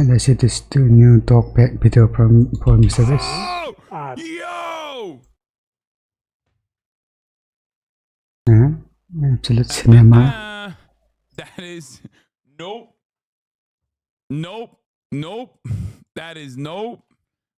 And I see this new DogPack video from MrBeast. Oh! Yo! Absolute cinema. That is nope. Nope. That is nope.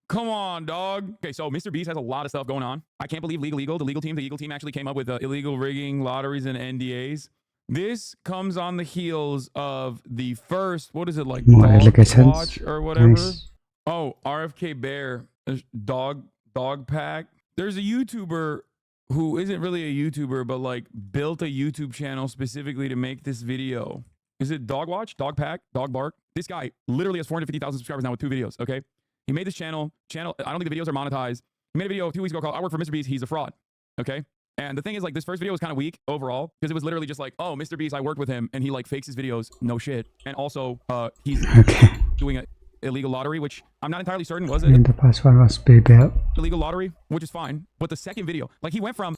Come on, dog. Okay, so MrBeast has a lot of stuff going on. I can't believe the Eagle team actually came up with illegal rigging, lotteries, and NDAs. This comes on the heels of the first, what is it, like Watch or whatever? Nice. Oh, RFK Bear, dogpack. There's a YouTuber who isn't really a YouTuber, but like built a YouTube channel specifically to make this video. Is it Dogwatch, Dogpack, Dogbark? This guy literally has 450,000 subscribers now with 2 videos, okay? He made this channel, I don't think the videos are monetized. He made a video 2 weeks ago called I Work for MrBeast, He's a Fraud, okay? And the thing is, like, this first video was kind of weak overall because it was literally just like, oh, MrBeast, I worked with him, and he like fakes his videos, no shit. And also, he's doing an illegal lottery, which I'm not entirely certain was it. And the first one was bad. Illegal lottery, which is fine. But the second video, like, he went from,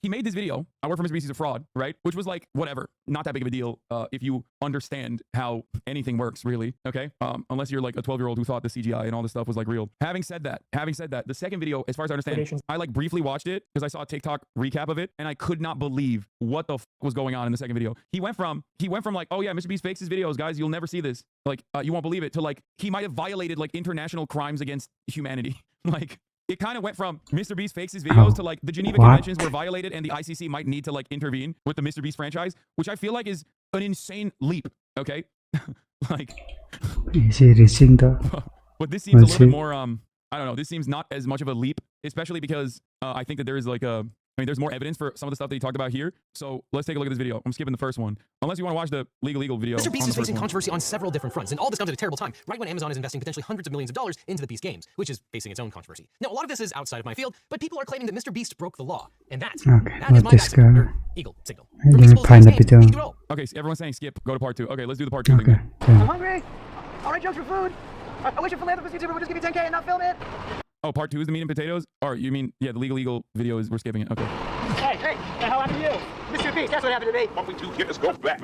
he made this video, I work for MrBeast, He's a Fraud, right? Which was like, whatever, not that big of a deal if you understand how anything works, really, okay? Unless you're like a 12-year-old who thought the CGI and all this stuff was like real. Having said that, the second video, as far as I understand, I like briefly watched it because I saw a TikTok recap of it and I could not believe what the was going on in the second video. He went from like, oh yeah, MrBeast fakes his videos, guys, you'll never see this. Like, you won't believe it, to like, he might have violated like international crimes against humanity. Like, it kind of went from MrBeast fakes his videos to like the Geneva Conventions were violated and the ICC might need to like intervene with the MrBeast franchise, which I feel like is an insane leap. Okay, like, is he reaching the? But this seems a little bit more. I don't know. This seems not as much of a leap, especially because I think that there is like a. I mean, there's more evidence for some of the stuff that he talked about here. So let's take a look at this video. I'm skipping the first one. Unless you want to watch the legal video. MrBeast is facing controversy on several different fronts, and all this comes at a terrible time, right when Amazon is investing potentially hundreds of millions of dollars into the Beast games, which is facing its own controvery. Now, a lot of this is outside of my field, but people are claiming that MrBeast broke the law, and that is my signal, Eagle signal. Okay, so everyone's saying skip, go to part 2. Okay, let's do the part 2 thing. I'm hungry. All right, jokes for food. I wish a philanthropist YouTuber would just give me 10K and not film it. Oh, part 2 is the meat and potatoes? Or you mean, yeah, the legal video is, we're skipping it. Okay. Hey, the hell happened to you? MrBeast, that's what happened to me. 1, 2, let's go back.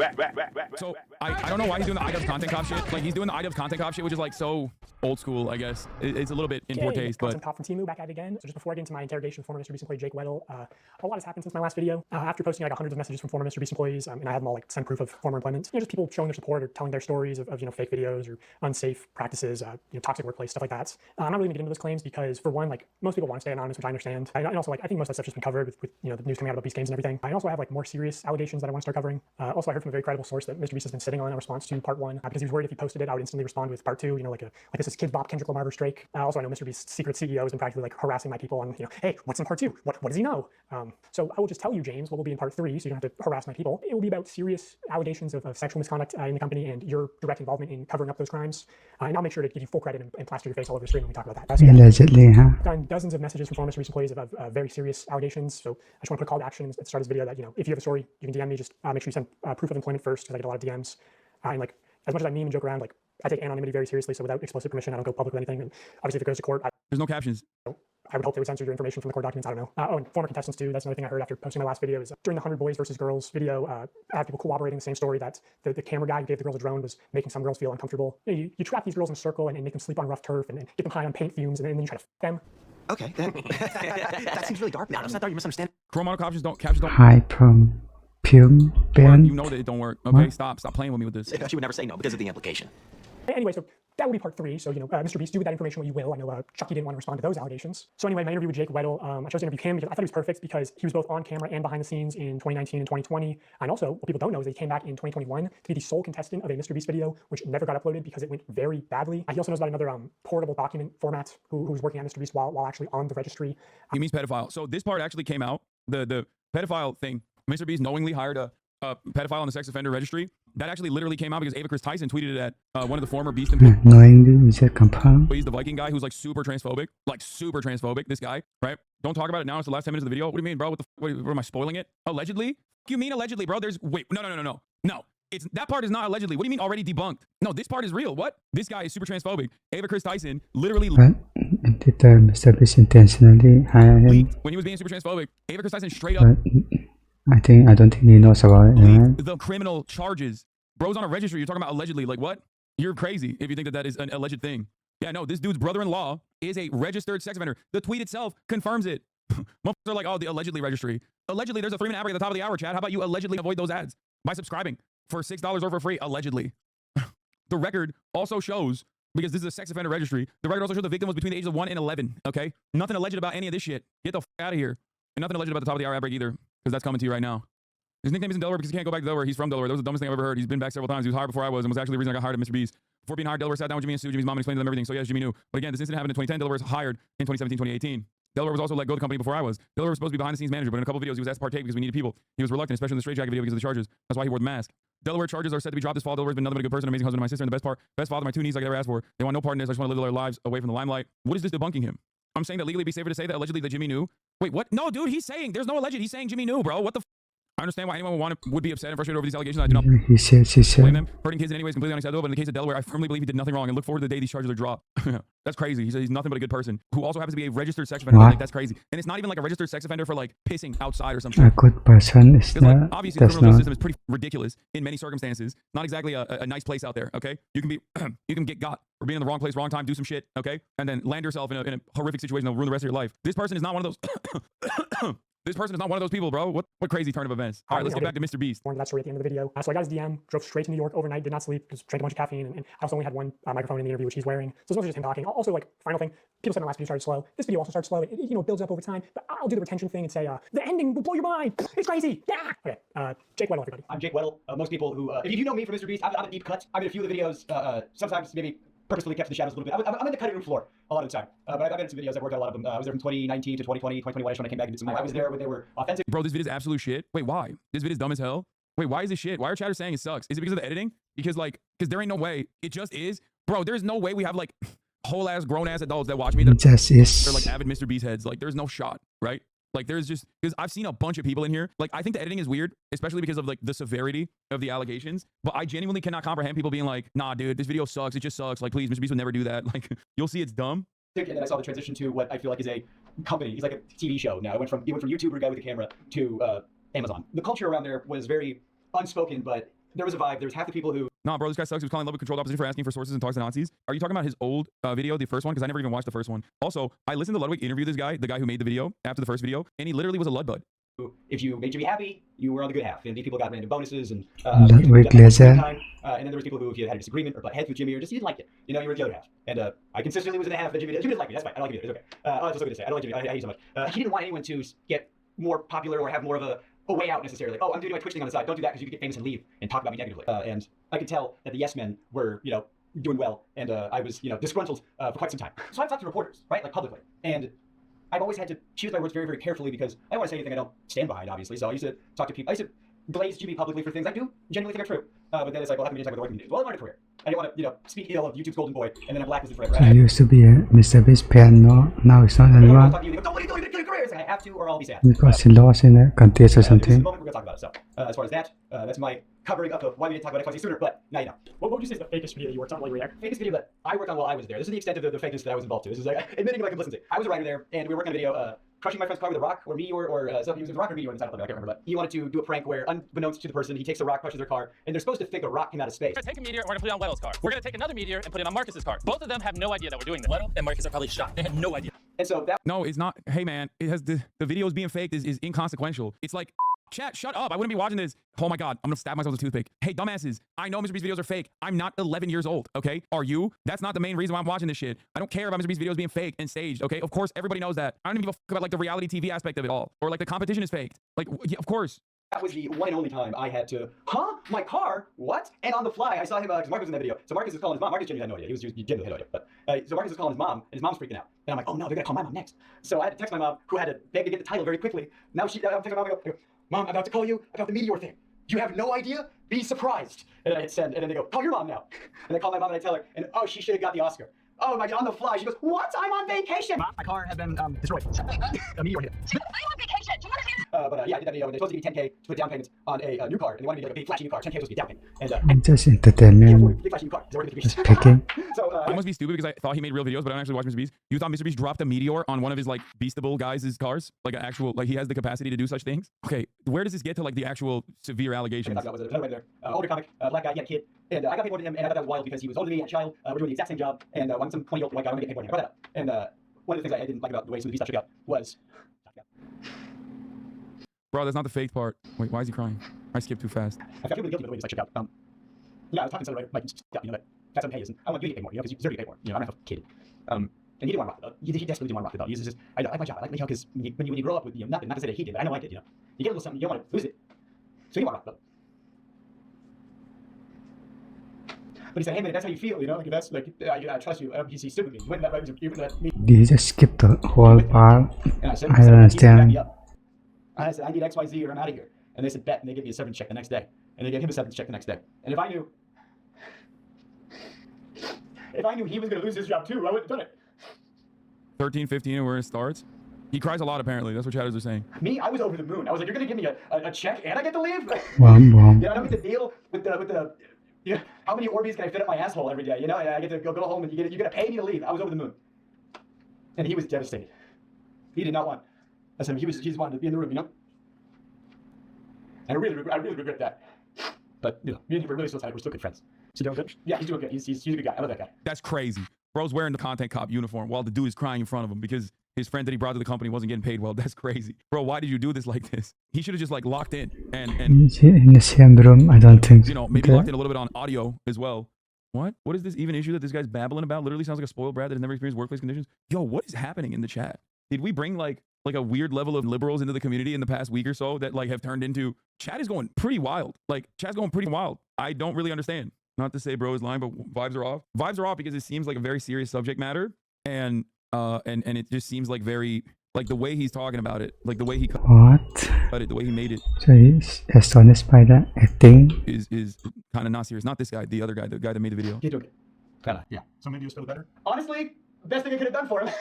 So, I don't know why he's doing the iDubbbz content cop shit. Like, he's doing the iDubbbz content cop shit, which is like so old school, I guess. It's a little bit in poor taste, but... Content cop from Timu back at it again. So just before I get into my interrogation with former MrBeast employee Jake Weddle, a lot has happened since my last video. After posting, I got hundreds of messages from former MrBeast employees, and I had them all like send proof of former employment. You know, just people showing their support or telling their stories of you know, fake videos or unsafe practices, you know, toxic workplace, stuff like that. I'm not really gonna get into those claims because, for one, like, most people want to stay anonymous, which I understand. And also, like, I think most of that stuff's just been covered with you know, the news coming out about Beast games and everything. I also have like more serious allegations that I want to start covering. Also, I heard from a very credible source that MrBeast has been sitting on a response to part 1 because he was worried if he posted it, I would instantly respond with part 2. You know, like this is Kid Bop Kendrick Lamar versus Drake. Also, I know MrBeast's secret CEO has been practically like harassing my people on, you know, hey, what's in part 2? What does he know? So I will just tell you, James, what will be in part 3, so you don't have to harass my people. It will be about serious allegations of sexual misconduct in the company and your direct involvement in covering up those crimes. And I'll make sure to give you full credit and plaster your face all over the screen when we talk about that. So, allegedly, huh? I've gotten dozens of messages from former MrBeast employees of very serious allegations. So I just want to put a call to action at the start of this video that, you know, if you have a story, you can DM me. Just make sure you send proof of employment first, because I get a lot of DMs. And like, as much as I meme and joke around, like, I take anonymity very seriously. So without explicit permission, I don't go public with anything. And obviously, if it goes to court, there's no captions. I would hope they would censor your information from the court documents. I don't know. Oh, and former contestants too. That's another thing I heard after posting my last video is during the 100 boys versus girls video, I have people corroborating the same story that the camera guy who gave the girls a drone was making some girls feel uncomfortable. You trap these girls in a circle and make them sleep on rough turf and get them high on paint fumes and then you try to f them. Okay, that seems really dark now. Does that thought you misunderstand? Chromo captions don't. High from Pum band. You know that it don't work. Okay, what? Stop playing with me with this. She would never say no because of the implication. Anyway, so that will be part 3. So, you know, MrBeast, do with that information what you will. I know Chucky didn't want to respond to those allegations. So anyway, my interview with Jake Weddle, I chose to interview him because I thought he was perfect because he was both on camera and behind the scenes in 2019 and 2020. And also, what people don't know is that he came back in 2021 to be the sole contestant of a MrBeast video, which never got uploaded because it went very badly. He also knows about another portable document format who was working at MrBeast while actually on the registry. He means pedophile. So this part actually came out. The pedophile thing, MrBeast knowingly hired a pedophile on the sex offender registry. That actually literally came out because Ava Chris Tyson tweeted it at one of the former Beast employees. Knowingly, is that confirmed? He's the Viking guy who's like super transphobic. This guy, right? Don't talk about it now. It's the last 10 minutes of the video. What do you mean, bro? What am I spoiling it? Allegedly? You mean allegedly, bro? Wait, no. It's that part is not allegedly. What do you mean already debunked? No, this part is real. What? This guy is super transphobic. Ava Chris Tyson literally. What? Did MrBeast intentionally hire him? When he was being super transphobic, Ava Chris Tyson straight up. I don't think he knows about it. The criminal charges. Bro's on a registry. You're talking about allegedly. Like what? You're crazy if you think that that is an alleged thing. Yeah, no, this dude's brother-in-law is a registered sex offender. The tweet itself confirms it. Motherfuckers are like, oh, the allegedly registry. Allegedly, there's a 3-minute ad break at the top of the hour, Chad. How about you allegedly avoid those ads by subscribing for $6 or for free, allegedly. The record also shows, because this is a sex offender registry, the record also shows the victim was between the ages of 1 and 11, okay? Nothing alleged about any of this shit. Get the f out of here. And nothing alleged about the top of the hour ad break either, because that's coming to you right now. His nickname is in Delaware because he can't go back to Delaware. He's from Delaware. That was the dumbest thing I've ever heard. He's been back several times. He was hired before I was and was actually the reason I got hired at MrBeast. Before being hired, Delaware sat down with Jimmy and Sue, Jimmy's mom, and explained to them everything. So yes, Jimmy knew. But again, this incident happened in 2010. Delaware was hired in 2017, 2018. Delaware was also let go of the company before I was. Delaware was supposed to be behind the scenes manager, but in a couple of videos he was asked to partake because we needed people. He was reluctant, especially in the straitjacket video because of the charges. That's why he wore the mask. Delaware charges are set to be dropped this fall. Delaware's been nothing but a good person, amazing husband to my sister, and the best father my 2 nieces I could ever ask for. They want no part in this. I just want to live their lives away from the limelight. What is this debunking him? I'm saying that legally it'd be safer to say that allegedly that Jimmy knew. Wait, what? No, dude, he's saying there's no alleged. He's saying Jimmy knew, bro. What the f? I understand why anyone would be upset and frustrated over these allegations. I do not He said, she blame said. them. Hurting kids in any way is completely unacceptable, but in the case of Delaware, I firmly believe he did nothing wrong and look forward to the day these charges are dropped. That's crazy. He said he's nothing but a good person who also happens to be a registered sex offender. Like, that's crazy. And it's not even like a registered sex offender for like pissing outside or something. A good person is Because like, not, obviously the does criminal justice not. system is pretty ridiculous in many circumstances. Not exactly a nice place out there, okay? You can be you can get got or be in the wrong place, wrong time, do some shit, okay? And then land yourself in a horrific situation that'll ruin the rest of your life. This person is not one of those This person is not one of those people, bro. What crazy turn of events. All right, let's get back to MrBeast. More into that story at the end of the video. So I got his DM, drove straight to New York overnight, did not sleep, just drank a bunch of caffeine, and I also only had one microphone in the interview, which he's wearing. So it's mostly just him talking. Also, like, final thing, people said my last video started slow. This video also starts slow. It builds up over time, but I'll do the retention thing and say, the ending will blow your mind. It's crazy. Yeah. Okay, Jake Weddle, everybody. I'm Jake Weddle. Most people who, if you know me from MrBeast, I'm a deep cut. I'm in a few of the videos, sometimes maybe purposefully kept in the shadows a little bit. I'm in the cutting room floor a lot of the time. But I've been in some videos. I've worked on a lot of them. I was there from 2019 to 2020, 2021 when I came back and did some. I was there when they were authentic. Bro, this video is absolute shit. Wait, why? This video is dumb as hell. Wait, why is this shit? Why are chatters saying it sucks? Is it because of the editing? Because there ain't no way. It just is. Bro, there's no way we have like whole ass grown ass adults that watch me that Just is. they're like avid MrBeast heads. Like there's no shot, right? Like there's just, because I've seen a bunch of people in here. Like I think the editing is weird, especially because of like the severity of the allegations. But I genuinely cannot comprehend people being like, nah, dude, this video sucks. It just sucks. Like, please, MrBeast would never do that. Like, you'll see it's dumb. And then I saw the transition to what I feel like is a company. He's like a TV show now. It went from YouTuber guy with a camera to Amazon. The culture around there was very unspoken, but there was a vibe. There was half the people who. Nah, bro, this guy sucks. He was calling love a controlled opposition for asking for sources and talks to Nazis. Are you talking about his old video, the first one? Because I never even watched the first one. Also, I listened to Ludwig interview this guy, the guy who made the video after the first video, and he literally was a Ludbud. If you made Jimmy happy, you were on the good half. And these people got random bonuses and Ludwig Laser. and then there was people who, if you had a disagreement or butt heads with Jimmy or just you didn't like it, you know, you were the other half. And I consistently was in the half that Jimmy didn't like me. That's fine. I don't like it. It's okay. That's just okay to say. I don't like Jimmy. I hate you so much. He didn't want anyone to get more popular or have more of a way out necessarily. Like, oh, I'm doing my Twitch thing on the side. Don't do that because you could get famous and leave and talk about me negatively. And I could tell that the yes men were, you know, doing well, and I was, you know, disgruntled for quite some time. So I've talked to reporters, right, like publicly, and I've always had to choose my words very, very carefully because I don't want to say anything I don't stand behind, obviously. So I used to talk to people. I used to glaze Jimmy publicly for things I do genuinely think are true. But then it's like, well, how many times with the working community? Well, I learned a career. I didn't want to, you know, speak ill of YouTube's golden boy and then I'm blacklisted forever. I used to be a MrBeast fan, no, now it's not anymore. What are you doing to your career? It's like, I have to or I'll be sad. Because he lost in a contest or This is the something. moment we're going to talk about it. So as far as that, that's my covering up of why we didn't talk about XYZ sooner, but now you know. What would you say is the fakest video that you worked on while you were there? Fakest video that I worked on while I was there. This is the extent of the fakeness that I was involved to. This is like admitting my complicity. I was a writer there, and we were working on a video, crushing my friend's car with a rock, or me, or something. It was a rock or me, or in the title of it, I can't remember. But he wanted to do a prank where, unbeknownst to the person, he takes a rock, crushes their car, and they're supposed to think a rock came out of space. We're gonna take a meteor and we're gonna put it on Weddle's car. We're gonna take another meteor and put it on Marcus's car. Both of them have no idea that we're doing this. Weddle and Marcus are probably shocked. They had no idea. And so that No, it's not. Hey, man, it has the videos being faked is inconsequential. It's like, chat, shut up. I wouldn't be watching this. Oh my God, I'm gonna stab myself with a toothpick. Hey, dumbasses, I know MrBeast videos are fake. I'm not 11 years old, okay? Are you? That's not the main reason why I'm watching this shit. I don't care about MrBeast videos being fake and staged, okay? Of course, everybody knows that. I don't even give a fuck about like the reality TV aspect of it all. Or like the competition is faked. Like, yeah, of course. That was the one and only time I had to, my car? What? And on the fly, I saw him, because Marcus was in that video. So Marcus is calling his mom. Marcus genuinely had no idea. He genuinely had no idea. But, so Marcus is calling his mom, and his mom's freaking out. And I'm like, oh no, they're gonna call my mom next. So I had to text my mom, who had to beg to get the title very quickly. Now I'm texting my mom, I go, Mom, I'm about to call you about the meteor thing. You have no idea? Be surprised. And I hit send, and then they go, call your mom now. And I call my mom and I tell her, and oh, she should have got the Oscar. Oh my God, on the fly, she goes, what? I'm on vacation. Mom, my car has been destroyed. A meteor hit. I'm on vacation. Do you want to see this? But yeah, I did that video, and they supposed to give me 10K to put down payments on a new car, and they wanted me to get like a big flashy new car. 10K was supposed to be down payment, and Just I can't entertainment. afford a big flashy new car. 'Cause I work at MrBeast. Just picking. So I must be stupid because I thought he made real videos, but I don't actually watch MrBeast. You thought MrBeast dropped a meteor on one of his like beastable guys' cars, like an actual, like he has the capacity to do such things. Okay, where does this get to like the actual severe allegations? I was another way there. Older comic, black guy, he had a kid, and I got paid more than him, and I thought that was wild because he was older than me, had a child. We're doing the exact same job, and I'm some 20-year-old white guy. I'm gonna get paid more than him. I brought that up. And one of the things I didn't like about the way some of the stuff shook out was. Bro, that's not the fake part. Wait, why is he crying? I skipped too fast. I feel really guilty about the way this shook out. Yeah, I was talking to somebody like, you know, that's what pay is. I want you to get paid more, you know, because you deserve to get paid more. You know, I'm not a kid. And he didn't want to rock the boat. He desperately didn't want to rock the boat. He was just, I like my job. I like my job because when you grow up with, you know, nothing, not to say that he did, but I know I did, you know. You get a little something, you don't want to lose it. So he didn't want to rock the boat. But he said, hey man, that's how you feel, you know, like that's like, I trust you. He stood with me. He went that way, you let me. Did you just skip the whole part? And I said, I don't understand. I said, I need XYZ or I'm out of here. And they said, bet, and they gave me a severance check the next day. And they gave him a severance check the next day. And if I knew he was going to lose his job too, I wouldn't have done it. 13, 15, and where it starts. He cries a lot, apparently. That's what chatters are saying. Me, I was over the moon. I was like, you're going to give me a check and I get to leave? Womp womp. Yeah, I don't get to deal with the you know, how many Orbeez can I fit up my asshole every day? You know, and I get to go home and you're going to pay me to leave. I was over the moon. And he was devastated. He did not want. I said, he just wanted to be in the room, you know? And I really regret that. But, you know, me and him were really still tight. We're still good friends. So doing good? Yeah, he's doing good. He's a good guy. I love that guy. That's crazy. Bro's wearing the content cop uniform while the dude is crying in front of him because his friend that he brought to the company wasn't getting paid well. That's crazy. Bro, why did you do this like this? He should have just like locked in and In the same room, I don't think. you know, maybe locked in a little bit on audio as well. What is this even issue that this guy's babbling about? Literally sounds like a spoiled brat that has never experienced workplace conditions. Yo, what is happening in the chat? Did we bring like a weird level of liberals into the community in the past week or so that like have turned into chat is going pretty wild. Like chat's going pretty wild. I don't really understand. Not to say bro is lying, but vibes are off. Vibes are off because it seems like a very serious subject matter, and it just seems like very like the way he's talking about it, like the way he What? But the way he made it. So he's astonished by that acting. Is kind of not serious. Not this guy, the other guy, the guy that made the video. He's doing good. Kinda, yeah. So maybe he was feeling better. Honestly, best thing I could have done for him.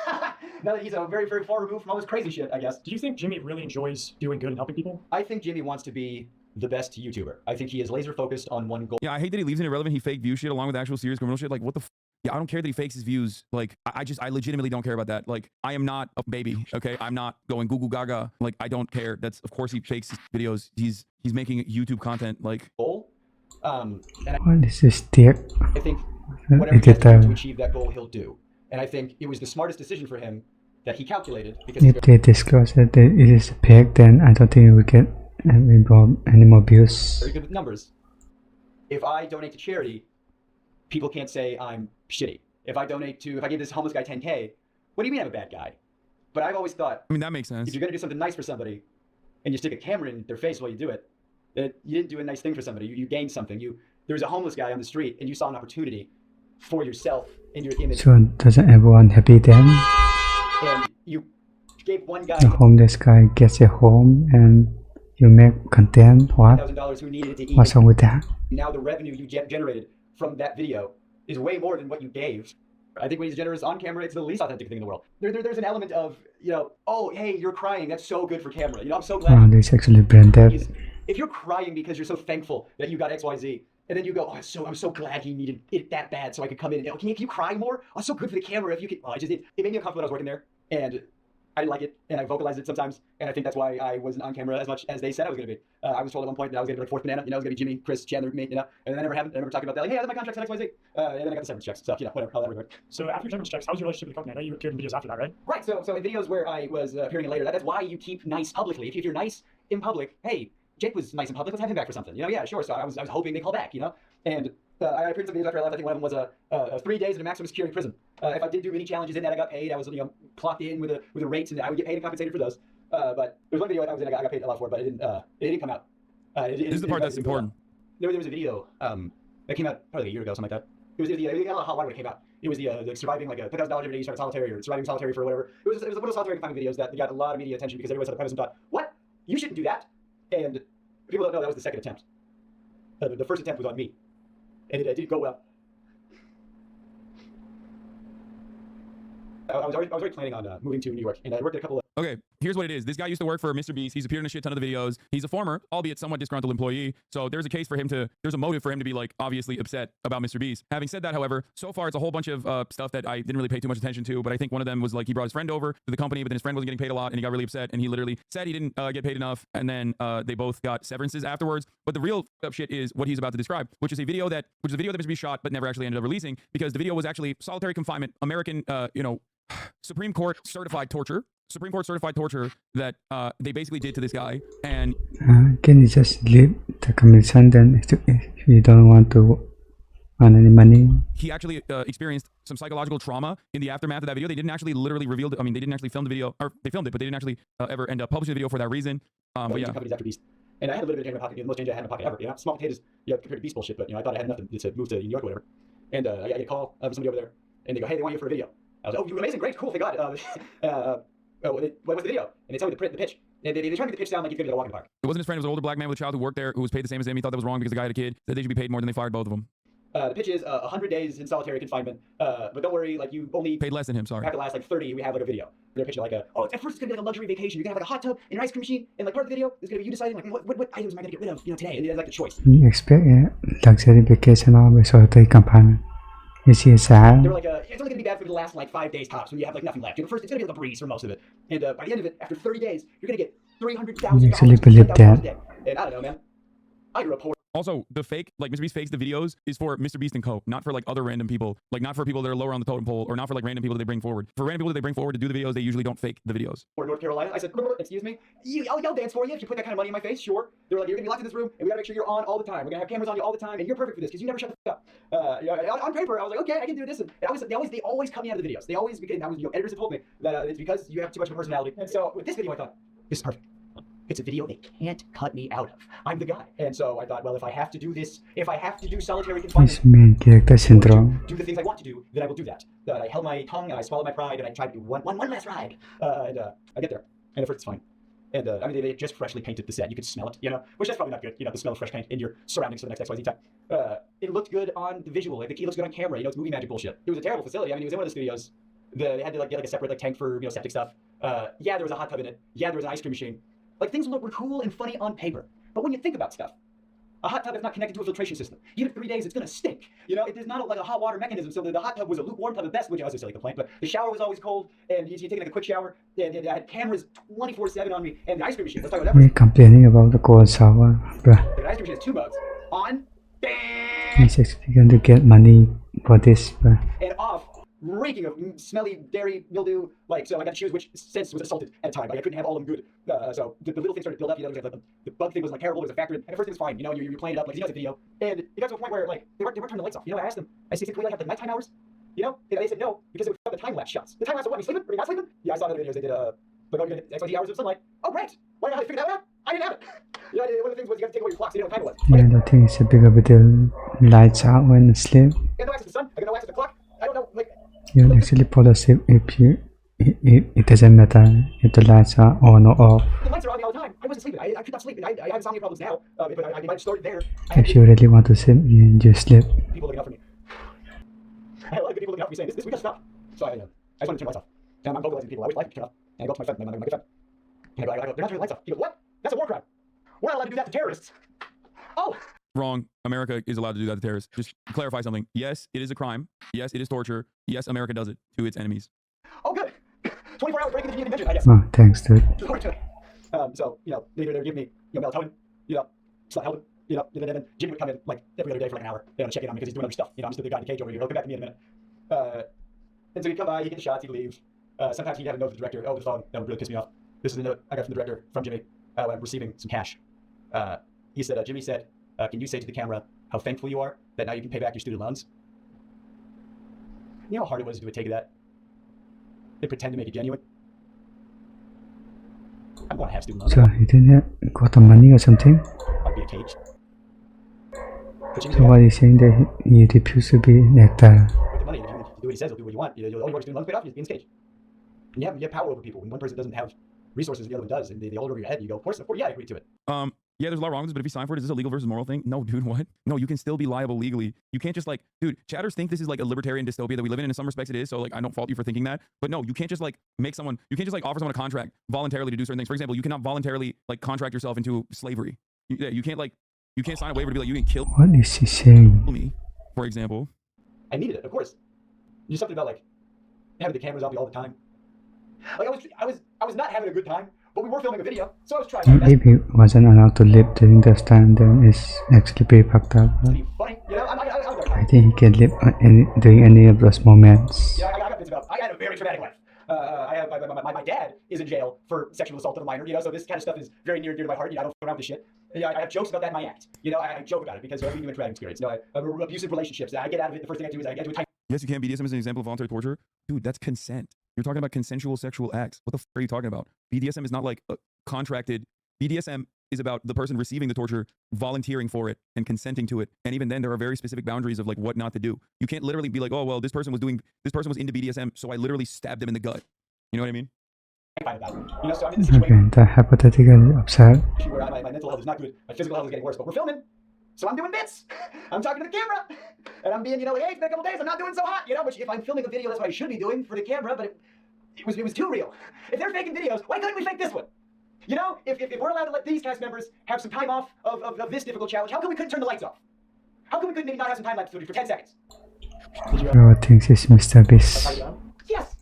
Now that he's a very, very far removed from all this crazy shit, I guess. Do you think Jimmy really enjoys doing good and helping people? I think Jimmy wants to be the best YouTuber. I think he is laser focused on one goal. Yeah, I hate that he leaves it irrelevant. He fake view shit along with actual serious criminal shit. Like, what the yeah, I don't care that he fakes his views. Like, I legitimately don't care about that. Like, I am not a baby, okay? I'm not going goo goo gaga. Like, I don't care. That's, of course, he fakes his videos. He's making YouTube content, like. Goal. And What is this tip? I think whatever he has to do to achieve that goal, he'll do. And I think it was the smartest decision for him that he calculated because If they disclose that it is a pig, then I don't think we get involved any more views. very good with numbers. If I donate to charity, people can't say I'm shitty. If I give this homeless guy 10K, what do you mean I'm a bad guy? But I've always thought, I mean, that makes sense. if you're gonna do something nice for somebody, and you stick a camera in their face while you do it, that you didn't do a nice thing for somebody. You gained something. There was a homeless guy on the street, and you saw an opportunity for yourself in your image. So doesn't everyone happy then? And you gave one guy The homeless guy gets a home and you make content. What? $1,000 who needed to eat. What's wrong with that? Now the revenue you generated from that video is way more than what you gave. I think when he's generous on camera, it's the least authentic thing in the world. There's an element of, you know, oh, hey, you're crying. That's so good for camera. You know, I'm so glad. Oh, this is actually branded. If you're crying because you're so thankful that you got XYZ, and then you go, oh, I'm so glad he needed it that bad so I could come in. And, oh, can you cry more? Oh, it's so good for the camera if you could. Oh, it made me uncomfortable when I was working there. And I didn't like it, and I vocalized it sometimes, and I think that's why I wasn't on camera as much as they said I was going to be. I was told at one point that I was going to be like fourth banana, you know, I was going to be Jimmy, Chris, Chandler, me, you know, and that never happened. I remember talking about that, like, hey, I had my contracts at XYZ, and then I got the severance checks, so, you know, whatever, how that worked. So after your severance checks, how was your relationship with the company? I know you appeared in videos after that, right? Right, so in videos where I was appearing in later, that's why you keep nice publicly. If you're nice in public, hey, Jake was nice in public, let's have him back for something, you know, yeah, sure, so I was hoping they call back, you know, and I appeared in some videos after I left. I think one of them was 3 days in a maximum security prison. If I did do any challenges in that, I got paid. I was, you know, clocked in with a rate, and I would get paid and compensated for those. But there was one video I was in, I got paid a lot for, but it didn't come out. This is the part that's important. There was a video that came out probably like a year ago, something like that. It was got a lot of hot water when it came out. It was the surviving like a $10,000 every day you start solitary or surviving solitary for whatever. It was one of those solitary confinement videos that got a lot of media attention because everyone saw the premise and thought, what? You shouldn't do that. And people don't know that was the second attempt. The first attempt was on me, and it didn't go well. I was already planning on moving to New York, and I worked at a couple of. Okay, here's what it is. This guy used to work for MrBeast. He's appeared in a shit ton of the videos. He's a former, albeit somewhat disgruntled employee. So there's a case for him to, there's a motive for him to be like obviously upset about MrBeast. Having said that, however, so far it's a whole bunch of stuff that I didn't really pay too much attention to, but I think one of them was like he brought his friend over to the company, but then his friend wasn't getting paid a lot and he got really upset and he literally said he didn't get paid enough, and then they both got severances afterwards. But the real up shit is what he's about to describe, which is a video that MrBeast shot but never actually ended up releasing, because the video was actually solitary confinement, American, Supreme Court certified torture that they basically did to this guy. And can you just leave the commission then if you don't want to earn any money? He actually experienced some psychological trauma in the aftermath of that video. They didn't actually literally reveal it. I mean, they didn't actually film the video, or they filmed it, but they didn't actually ever end up publishing the video for that reason. But yeah. Companies after Beast. And I had a little bit of change in my pocket, the most change I had in my pocket ever. You know, small potatoes, compared to Beast bullshit, but I thought I had enough to move to New York or whatever. And I get a call from somebody over there, and they go, "Hey, they want you for a video." I was like, "Oh, amazing, great, cool, thank God." What was the video? And they tell me the pitch. And they try to make the pitch sound like he's gonna be a walk in the park. It wasn't his friend. It was an older black man with a child who worked there, who was paid the same as him. He thought that was wrong because the guy had a kid. That they should be paid more than they fired both of them. The pitch is 100 days in solitary confinement, but don't worry, like you only paid less than him. Sorry. After the last like 30, we have like a video. They're pitching like at first it's gonna be like a luxury vacation. You're gonna have like a hot tub and an ice cream machine, and like part of the video is gonna be you deciding like what items am I gonna get rid of, today, and it's like the choice. You expect a luxury vacation or solitary confinement? Is he sad? They were like, it's only gonna be bad for the last like 5 days tops when you have like nothing left. First it's gonna be like a breeze for most of it, and by the end of it, after 30 days, you're gonna get $300,000. You actually believe that? And I don't know, man. I grew up poor. Also, the fake, like MrBeast fakes the videos is for MrBeast and co, not for like other random people, like not for people that are lower on the totem pole, or not for like random people that they bring forward. For random people that they bring forward to do the videos, they usually don't fake the videos. Or North Carolina, I said, excuse me, I'll dance for you if you put that kind of money in my face, sure. They were like, you're gonna be locked in this room, and we gotta make sure you're on all the time. We're gonna have cameras on you all the time, and you're perfect for this because you never shut the fuck up. On paper, I was like, okay, I can do this. And they always cut me out of the videos. They always, because editors have told me that it's because you have too much of a personality. And so with this video, I thought, this is perfect. It's a video they can't cut me out of. I'm the guy. And so I thought, well, if I have to do this, if I have to do solitary confinement, This main character syndrome. do the things I want to do, then I will do that. I held my tongue and I swallowed my pride and I tried to do one last ride. And I get there. And at first it's fine. And I mean, they just freshly painted the set. You could smell it, which that's probably not good, the smell of fresh paint in your surroundings for the next XYZ time. It looked good on the visual. Like, it looks good on camera. It's movie magic bullshit. It was a terrible facility. I mean, it was in one of those studios. They had to get like a separate tank for septic stuff. Yeah, there was a hot tub in it. Yeah, there was an ice cream machine. Like, things were cool and funny on paper. But when you think about stuff, a hot tub is not connected to a filtration system. Even 3 days, it's gonna stink. It is not like a hot water mechanism. So the hot tub was a lukewarm tub at best, which was a silly complaint. But the shower was always cold, and you taking like a quick shower, and I had cameras 24/7 on me, and the ice cream machine. Let's talk about that. We're complaining about the cold shower, bruh. The ice cream machine has 2 modes: on, He's actually going to get money for this, bruh. and off. Reeking of smelly dairy mildew, so I got to choose which sense was assaulted at a time. Like, I couldn't have all of them good. So the little things started to build up. The bug thing was like terrible. It was a factor, and at first it was fine. You're playing it up like the video, and it got to a point where they weren't turning the lights off. I asked them. I said, "Can we have nighttime hours?" And they said no because it would cut the time lapse shots. The time lapse of what? Are you sleeping? Are you not sleeping? Yeah, I saw other videos. They did you're gonna get XYZ hours of sunlight. Oh, great! Why not? I figured that out. I didn't have it. One of the things was you got to take away your clock, so you didn't know what time it was. Yeah, the thing is a bigger with the lights out when asleep. I got no access to the sun. I got no access to the clock. I don't know, You can actually fall asleep if it doesn't matter if the lights are on or off. The lights are on me all the time. I wasn't sleeping. I could not sleep. I have insomnia problems now, but I might have started there. If you really want to sleep, you sleep. People looking out for me. I had a lot of good people looking out for me saying, this we gotta stop. So I just wanted to turn the lights off. And I'm vocalizing people. I always like to turn off. And I go up to my friend, my good friend. And I go, they're not turning the lights off. He goes, what? That's a war crime. We're not allowed to do that to terrorists. Oh! Wrong. America is allowed to do that to terrorists. Just clarify something. Yes, it is a crime. Yes, it is torture. Yes, America does it to its enemies. Oh, good. 24 hours breaking the Geneva Convention, I guess. Oh, thanks, dude. So, they're giving me, melatonin, so I held him, and then Jimmy would come in, like, every other day for like an hour, check in on me because he's doing other stuff. I'm still the guy in the cage over here. He'll come back to me in a minute. And so he'd come by, he'd get the shots, he'd leave. Sometimes he'd have a note from the director over the phone. That would really piss me off. This is a note I got from the director, from Jimmy, I'm receiving some cash. He said, Jimmy said, can you say to the camera how thankful you are that now you can pay back your student loans? You know how hard it was to do a take of that? They pretend to make it genuine. I want to have student loans. So he didn't got the money or something? I'd be a cage. So what he's saying that he refused to be an actor. With the money, you do what he says, he'll do what you want. All you want student loans paid off, you just be in this cage. And you have power over people. When one person doesn't have resources, the other one does, and they hold over your head, you go, of course, yeah, I agree to it. Yeah, there's a lot wrong with this, but if you sign for it, is this a legal versus moral thing? No, dude, what? No, you can still be liable legally. You can't just like, dude, chatters think this is like a libertarian dystopia that we live in some respects it is, so like I don't fault you for thinking that. But no, you can't just like you can't just like offer someone a contract voluntarily to do certain things. For example, you cannot voluntarily like contract yourself into slavery. You can't sign a waiver to be like, you can kill What is he saying? me, for example. I needed it, of course. There's something about like having the cameras on me all the time. Like I was not having a good time, but we were filming a video, so I was trying my best If he wasn't allowed to live during this time, then it's actually pretty fucked up. to be funny. You know, I think he can live during any of those moments. Yeah, I got bits about. I had a very traumatic life. I have my dad is in jail for sexual assault of a minor. You know, so this kind of stuff is very near and dear to my heart. You know, I don't fuck around with this shit. You know, I have jokes about that in my act. You know, I joke about it because every human traumatic experience. You know, abusive relationships. I get out of it. The first thing I do is I do a tight. Yes, you can. BDSM is an example of voluntary torture. Dude, that's consent. You're talking about consensual sexual acts. What the f are you talking about? BDSM is not like contracted. BDSM is about the person receiving the torture volunteering for it and consenting to it. And even then, there are very specific boundaries of like what not to do. You can't literally be like, oh well, this person was into BDSM, so I literally stabbed him in the gut. You know what I mean? You know, so I'm in this situation Okay, the hypothetical upside. where my mental health is not good. My physical health is getting worse, but we're filming. So I'm doing bits. I'm talking to the camera. And I'm being, you know, like, hey, it's been a couple days. I'm not doing so hot. You know, which if I'm filming a video, that's what I should be doing for the camera, but it was too real. If they're faking videos, why couldn't we fake this one? You know, if we're allowed to let these cast members have some time off of this difficult challenge, how come we couldn't turn the lights off? How come we couldn't maybe not have some time-lapse footage for 10 seconds? Bro thinks it's MrBeast. Yes!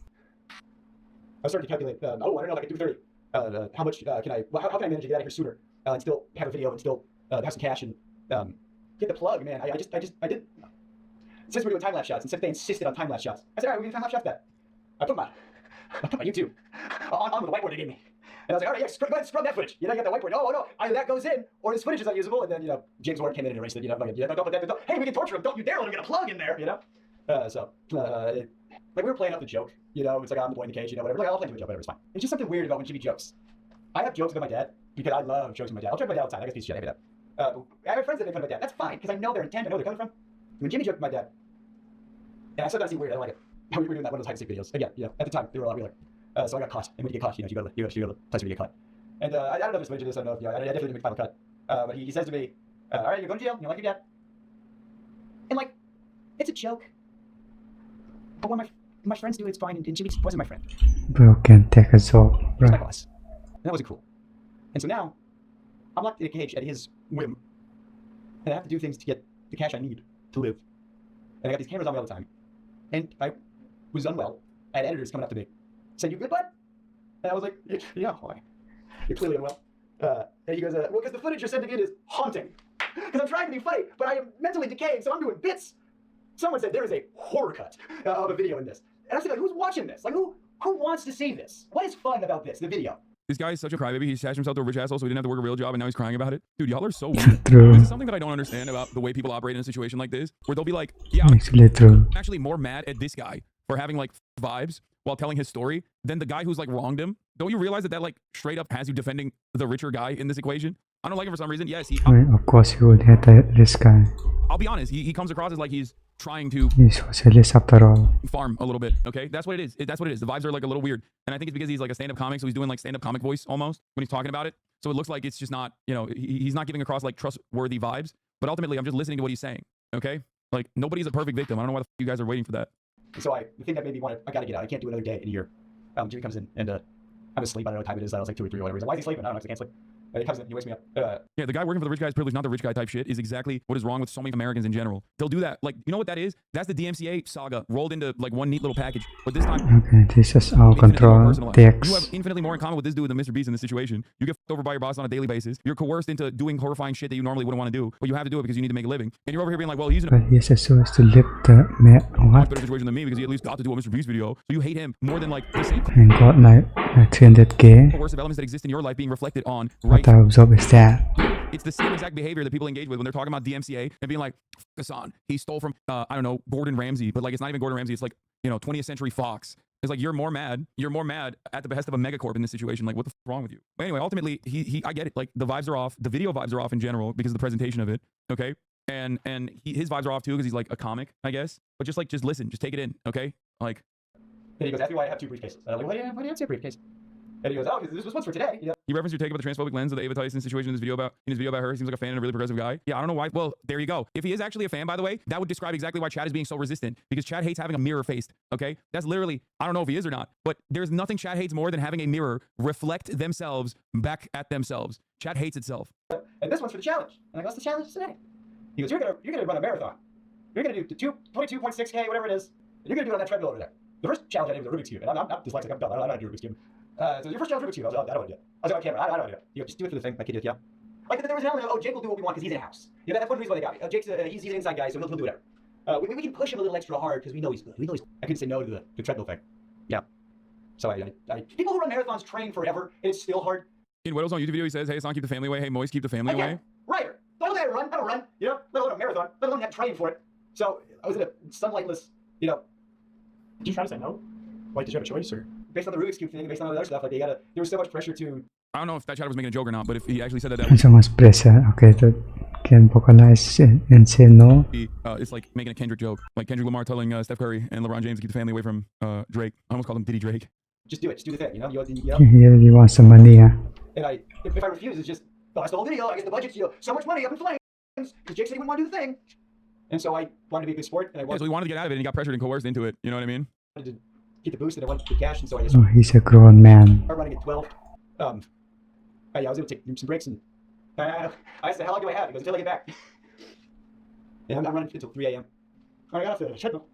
I started to calculate, I don't know if I can do 30. How much can I, how can I manage to get out of here sooner and still have a video and still have some cash and get the plug, man. I did. Since we're doing time-lapse shots, and since they insisted on time-lapse shots, I said, all right, we're doing time-lapse shots back. I put my YouTube on with the whiteboard they gave me. And I was like, all right, yeah, go ahead and scrub that footage. You know, you got the whiteboard. Oh, no, either that goes in, or this footage is unusable. And then, you know, James Ward came in and erased it. You know, like, don't put that. Hey, we can torture him. Don't you dare let him get a plug in there. You know, like we were playing up the joke. You know, it's like I'm the boy in the cage. You know, whatever. Like I'll play into a joke, whatever. It's fine. It's just something weird about when Jimmy jokes. I have jokes with my dad because I love jokes with my dad. I'll joke with my dad all the time. I guess piece of shit. I hate that. I have friends that make fun of my dad. That's fine because I know their intent. I know where they're coming from. When Jimmy joked with my dad, and I said that seemed weird. I don't like it. We were doing that one of those hide and seek videos. Again, you know, at the time they were a lot realer. So I got caught, and when you get caught, you know, you go to the place where you get caught. And I don't know if it's mentioned this. I don't know if you know. I definitely didn't make final cut. But he says to me, "All right, you're going to jail. You like your dad?" And like, it's a joke. But when my friends do it, it's fine. And Jimmy wasn't my friend. Bro can take a joke, He was my bro. boss, and that wasn't cool. And so now, I'm locked in a cage at his whim, and I have to do things to get the cash I need to live. And I got these cameras on me all the time. And I was unwell. I had editors coming up to me, saying, "You good, bud?" And I was like, "Yeah, why? You're clearly unwell." And he goes, "Well, because the footage you're sending in is haunting. Because I'm trying to be funny, but I am mentally decaying, so I'm doing bits." Someone said there is a horror cut of a video in this. And I said, like, who's watching this? Like, who wants to see this? What is fun about this, the video? This guy is such a crybaby. He attached himself to a rich asshole, so he didn't have to work a real job, and now he's crying about it. Dude, y'all are so weird. True. This is something that I don't understand about the way people operate in a situation like this, where they'll be like, yeah, I'm Actually true. actually more mad at this guy for having like vibes while telling his story than the guy who's like wronged him. Don't you realize that like straight up has you defending the richer guy in this equation? I don't like him for some reason. Yes, I mean, of course you would hate this guy. I'll be honest. He comes across as like he's trying to He's socialist after all. farm a little bit. Okay, that's what it is. That's what it is. The vibes are like a little weird, and I think it's because he's like a stand-up comic, so he's doing like stand-up comic voice almost when he's talking about it. So it looks like it's just not, you know, he's not giving across like trustworthy vibes. But ultimately, I'm just listening to what he's saying. Okay, like nobody's a perfect victim. I don't know why the f you guys are waiting for that. So the thing that made me want to, I gotta get out. I can't do another day in here. Jimmy comes in and I'm asleep. I don't know what time it is. I was like 2 or 3 or whatever. He's like, why is he sleeping? I don't know. I can't sleep. He comes in, he wakes me up. Yeah, the guy working for the rich guy's privilege, not the rich guy type shit, is exactly what is wrong with so many Americans in general. They'll do that. Like, you know what that is? That's the DMCA saga rolled into like one neat little package. But this time, Okay, this is all infinitely more control. personalized. You have Text. infinitely more in common with this dude than MrBeast in this situation. You get f***ed over by your boss on a daily basis. You're coerced into doing horrifying shit that you normally wouldn't want to do, but you have to do it because you need to make a living. And you're over here being like, well, he's in a But he says so as to live the much what? better situation than me because he at least got to do a MrBeast video. So you hate him more than like the same And got like 300k. coercive elements that exist in your life being reflected on right. What I observe is that. It's the same exact behavior that people engage with when they're talking about DMCA and being like, Hassan, he stole from, I don't know, Gordon Ramsay. But like, it's not even Gordon Ramsay. It's like, you know, 20th Century Fox. It's like, you're more mad at the behest of a megacorp in this situation. Like, what the f is wrong with you? But anyway, ultimately, I get it. Like, the vibes are off. The video vibes are off in general because of the presentation of it. Okay. And his vibes are off too because he's like a comic, I guess. But just listen, just take it in. Okay. Like, And he goes, ask me why I have 2 briefcases. And I'm like, why do you have 2 briefcases? And he goes, oh, this was once for today. You know? He referenced your take about the transphobic lens of the Ava Tyson situation in his video about her. He seems like a fan and a really progressive guy. Yeah, I don't know why. Well, there you go. If he is actually a fan, by the way, that would describe exactly why Chad is being so resistant, because Chad hates having a mirror faced. Okay, that's literally, I don't know if he is or not, but there's nothing Chad hates more than having a mirror reflect themselves back at themselves. Chad hates itself. And this one's for the challenge. And I go, what's the challenge today? He goes, you're gonna run a marathon. You're gonna do 22.6K, whatever it is. And you're gonna do it on that treadmill over there. The first challenge I did was a Rubik's Cube. And I'm dyslexic, I'm dumb. I don't know how to do Rubik's Cube. So your first challenge Rubik's Cube. I don't want to do it. I was on camera. I don't want to do it. You go, just do it for the thing. My kid did, yeah. Like there was an element of, oh, Jake will do what we want because he's in house. You know, that's one reason why they got me. Jake's he's an inside guy, so he'll do whatever. We can push him a little extra hard because we know he's good. I couldn't say no to the treadmill thing. Yeah. So people who run marathons train forever, and it's still hard. In Weddle's on YouTube video, he says, hey, Hassan, keep the family away. Hey, Moise, keep the family away. Right. I don't run. I don't run. You know, let alone a marathon. Let alone have to train for it. So I was in a sunlightless, you know. Did you try to say no? Like, did you have a choice, or based on the Rubik's Cube thing, based on all the other stuff, like there was so much pressure to. I don't know if that Chad was making a joke or not, but if he actually said that, So much pressure. Okay, that can vocalize and say no. It's like making a Kendrick joke, like Kendrick Lamar telling Steph Curry and LeBron James to keep the family away from Drake. I almost called him Diddy Drake. Just do it. Just do the thing. You know. He really wants some money, yeah. And if I refuse, it's just that's the whole video. I guess the budget's so much money up in flames because Jake said he wouldn't want to do the thing. And so I wanted to be a good sport, and so he wanted to get out of it, and he got pressured and coerced into it. You know what I mean? I wanted to get the boost, and I wanted the cash, and so I just. Oh, he's a grown man. I'm running at 12. I was able to take some breaks, and I said, "How long do I have?" He goes, "Until I get back." And I'm running until 3 a.m. I got off the treadmill.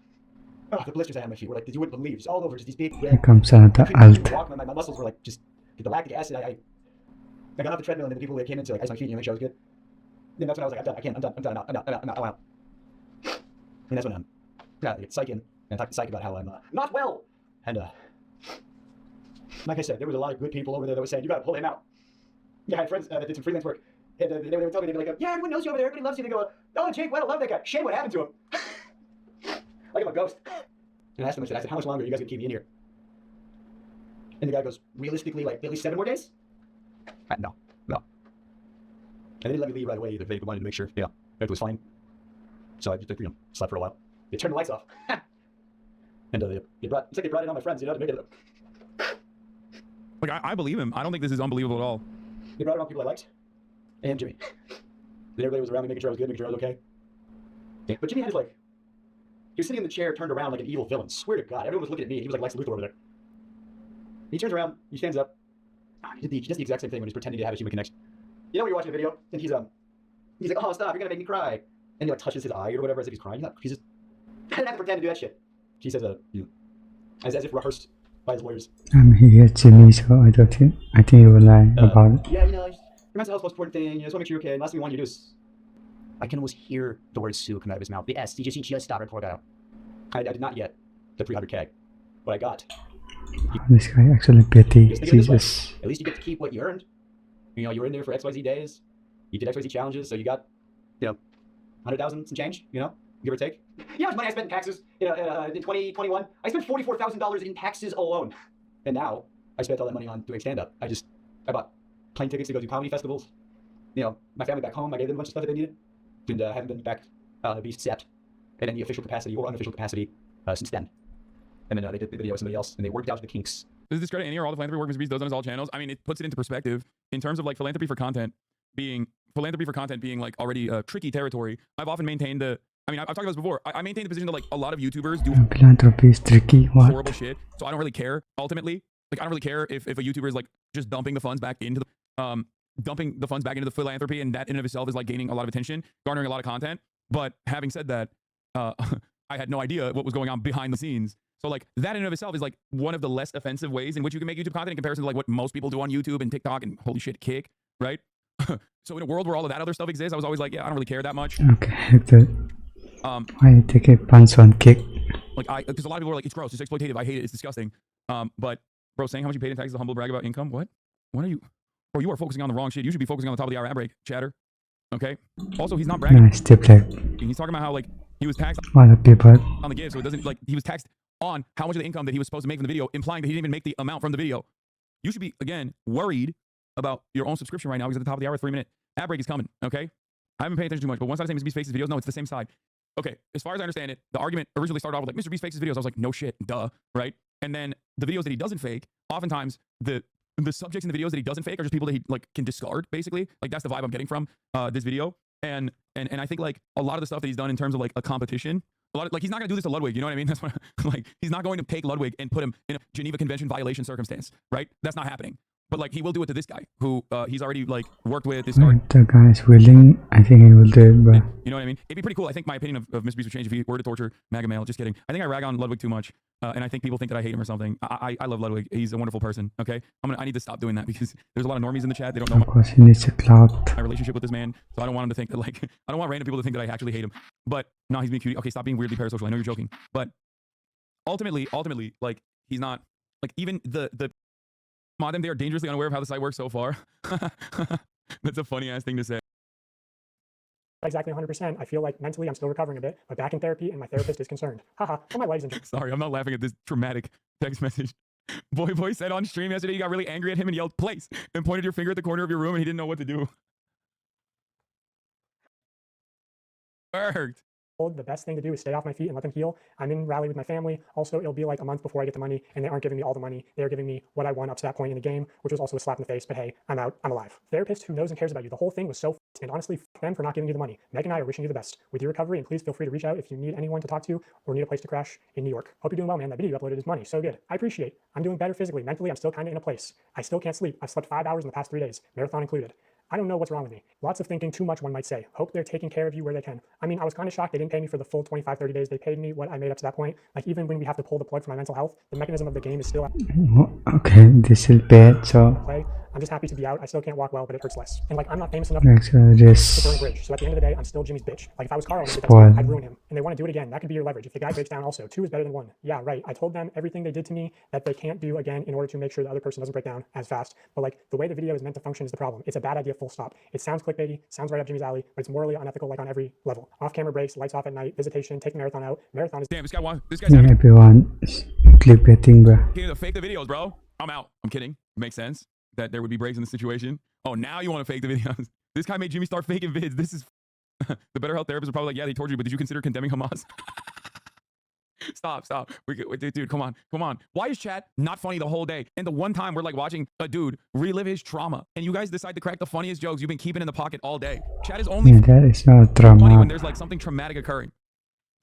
Oh, the blisters I had on my feet were like you wouldn't believe, just all over, just these big. Here comes another alt. My muscles were like just get the lactic acid. I got off the treadmill, and then the people that came in to like ice my feet and make sure I was good. Then that's when I was like, I'm done. I can't. I'm done. I'm out. And that's when I'm get psych in and talk to psych about how I'm not well. And like I said, there was a lot of good people over there that were saying you got to pull him out. Yeah, I had friends that did some freelance work, and they would tell me, they'd be like, yeah, everyone knows you over there, everybody loves you. They go, oh, Jake, well, I love that guy. Shane, what happened to him? Like I'm a ghost. And I asked him, I said, how much longer are you guys gonna keep me in here? And the guy goes, realistically, like at least 7 more days? No. And they didn't let me leave right away either. They wanted to make sure, everything was fine. So I just, slept for a while. They turned the lights off. And it's like they brought in all my friends, to make it. Like, I believe him. I don't think this is unbelievable at all. They brought in all people I liked. And Jimmy. Then everybody was around me, making sure I was good, making sure I was okay. Yeah. But Jimmy had his, he was sitting in the chair, turned around like an evil villain. Swear to God, everyone was looking at me. He was like Lex Luthor over there. He turns around, he stands up. He does the exact same thing when he's pretending to have a human connection. You know when you're watching a video, and he's like, oh, stop, you're gonna make me cry. And he touches his eye or whatever as if he's crying. He's just, I didn't have to pretend to do that shit. She says, as if rehearsed by his lawyers. I'm here, Jimmy, so I think you will lie about it. Yeah, your mental health is the most important thing. Just want to make sure you're okay. And last thing we want you to do is, I can almost hear the word Sue come out of his mouth. The S, he just stop it before that. I did not yet the 300K. What I got. This guy actually pity Jesus. At least you get to keep what you earned. You were in there for XYZ days. You did XYZ challenges, so you got, 100,000 some change, give or take. You know how much money I spent in taxes in 2021? I spent $44,000 in taxes alone. And now I spent all that money on doing stand-up. I bought plane tickets to go do comedy festivals. My family back home, I gave them a bunch of stuff that they needed. And haven't been back on the Beast set in any official capacity or unofficial capacity since then. And then they did the video with somebody else, and they worked out the kinks. Does this discredit any or all the philanthropy work MrBeast does on his all channels? I mean, it puts it into perspective in terms of philanthropy for content being already tricky territory. I've often maintained I've talked about this before. I maintain the position that a lot of YouTubers do philanthropy is tricky. What? Horrible shit. So I don't really care. Ultimately, I don't really care if a YouTuber is just dumping the funds back into the philanthropy, and that in and of itself is gaining a lot of attention, garnering a lot of content. But having said that, I had no idea what was going on behind the scenes. So that in and of itself is one of the less offensive ways in which you can make YouTube content in comparison to what most people do on YouTube and TikTok and holy shit, Kick, right? So in a world where all of that other stuff exists, I was always I don't really care that much. Okay. Why you take a punch on Kick? Because a lot of people are it's gross, it's exploitative, I hate it, it's disgusting. But bro, saying how much you paid in taxes is a humble brag about income. What are you? Bro, you are focusing on the wrong shit. You should be focusing on the top of the hour ad break, chatter. Okay. Also, he's not bragging. Nice tip, like. He's talking about how he was taxed on the give, so it doesn't he was taxed on how much of the income that he was supposed to make from the video, implying that he didn't even make the amount from the video. You should be again worried about your own subscription right now because at the top of the hour, 3-minute ad break is coming. Okay. I haven't paid attention too much, but one side of saying MrBeast fakes his videos. No, it's the same side. Okay. As far as I understand it, the argument originally started off with MrBeast fakes his videos. I was like, no shit, duh, right? And then the videos that he doesn't fake, oftentimes the the subjects in the videos that he doesn't fake are just people that he like can discard, basically. Like that's the vibe I'm getting from this video. And I think like a lot of the stuff that he's done in terms of like a competition, a lot of, like he's not gonna do this to Ludwig, you know what I mean? That's what like he's not going to take Ludwig and put him in a Geneva Convention violation circumstance, right? That's not happening. But like he will do it to this guy who he's already like worked with. If the guy is willing, I think he will do it, bro. You know what I mean? It'd be pretty cool. I think my opinion of MrBeast would change if he were to torture MAGA Male. Just kidding. I think I rag on Ludwig too much, and I think people think that I hate him or something. I love Ludwig. He's a wonderful person. Okay, I need to stop doing that because there's a lot of normies in the chat. They don't know Of course, he needs a clout. my relationship with this man, so I don't want him to think that like I don't want random people to think that I actually hate him. But no, he's being cute. Okay, stop being weirdly parasocial. I know you're joking, but ultimately, like he's not like even the mod them. They are dangerously unaware of how the site works so far. That's a funny ass thing to say. Exactly 100%. I feel like mentally I'm still recovering a bit, but back in therapy and my therapist is concerned. Haha, well, my life's in. Sorry, I'm not laughing at this traumatic text message. Boy said on stream yesterday you got really angry at him and yelled place and pointed your finger at the corner of your room and he didn't know what to do. Worked. The best thing to do is stay off my feet and let them heal. I'm in rally with my family. Also, it'll be like a month before I get the money, and they aren't giving me all the money. They're giving me what I won up to that point in the game, which was also a slap in the face. But hey, I'm out. I'm alive. Therapist who knows and cares about you. The whole thing was so f***ed, and honestly, f*** them for not giving you the money. Meg and I are wishing you the best with your recovery, and please feel free to reach out if you need anyone to talk to or need a place to crash in New York. Hope you're doing well, man. That video you uploaded is money. So good. I appreciate. I'm doing better physically. Mentally, I'm still kind of in a place. I still can't sleep. I've slept 5 hours in the past 3 days, marathon included. I don't know what's wrong with me. Lots of thinking, too much, one might say. Hope they're taking care of you where they can. I mean, I was kind of shocked they didn't pay me for the full 25, 30 days. They paid me what I made up to that point. Like, even when we have to pull the plug for my mental health, the mechanism of the game is still Okay, this is bad, so play. I'm just happy to be out. I still can't walk well, but it hurts less. And like, I'm not famous enough next to burn a this bridge. So at the end of the day, I'm still Jimmy's bitch. Like if I was Carl, Spoil. I'd ruin him. And they want to do it again. That could be your leverage. If the guy breaks down also, 2 is better than 1. Yeah, right. I told them everything they did to me that they can't do again in order to make sure the other person doesn't break down as fast. But like the way the video is meant to function is the problem. It's a bad idea, full stop. It sounds clickbaity, sounds right up Jimmy's alley, but it's morally unethical like on every level. Off-camera breaks, lights off at night, visitation, take marathon out. Marathon is Damn, this guy's having everyone clickbaiting, bro. to fake the videos, bro. I'm out. I'm kidding. It makes sense that there would be breaks in the situation. Oh, now you want to fake the videos. This guy made Jimmy start faking vids. This is the better health therapist are probably like, yeah, they tortured you, but did you consider condemning Hamas? Stop. Dude, come on. Why is chat not funny the whole day? And the one time we're like watching a dude relive his trauma, and you guys decide to crack the funniest jokes you've been keeping in the pocket all day. Chat is only That is not funny when drama. there's like something traumatic occurring.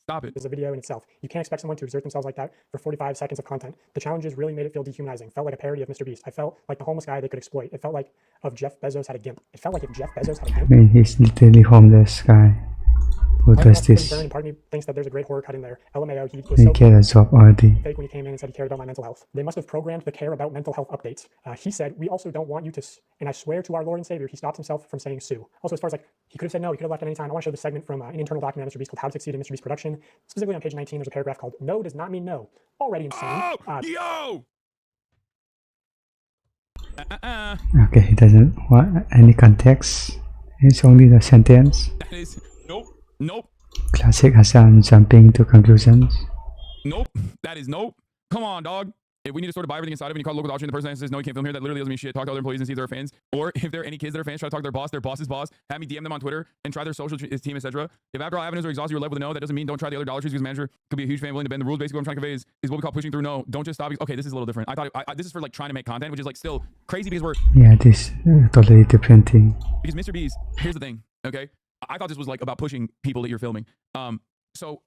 Stop it. a video in itself. You can't expect someone to exert themselves like that for 45 seconds of content. The challenges really made it feel dehumanizing. Felt like a parody of MrBeast. I felt like the homeless guy they could exploit. It felt like if Jeff Bezos had a gimp. It felt like if Jeff Bezos had a I gimp. mean, he's literally homeless guy. Who does this? Part of me thinks that there's a great horror cut in there. LMAO, he was He so get a job already. fake when he came in and said he cared about my mental health. They must have programmed the care about mental health updates. He said, we also don't want you to, and I swear to our Lord and Savior, he stopped himself from saying sue. Also, as far as like, he could have said no, he could have left at any time. I want to show the segment from an internal document on MrBeast called How to Succeed in MrBeast Production. Specifically on page 19, there's a paragraph called No does not mean no. Already insane. Yo! Okay, he doesn't want any context. It's only the sentence. That is nope. Classic Hassan jumping to conclusions. Nope. That is nope. Come on, dog. If we need to sort of buy everything inside of it and you call the local auction, the person that says no, you can't film here, that literally doesn't mean shit. Talk to other employees and see if they're fans. Or if there are any kids that are fans, try to talk to their boss's boss. Have me DM them on Twitter and try their social team, etc. If after all avenues are exhausted, you're left with a no, that doesn't mean don't try the other Dollar Trees because manager could be a huge fan willing to bend the rules. Basically, what I'm trying to convey is what we call pushing through no. Don't just stop. Okay, this is a little different. I thought this is for like trying to make content, which is like still crazy because Yeah, this totally different thing. because MrBeast, here's the thing, okay? I thought this was like about pushing people that you're filming. So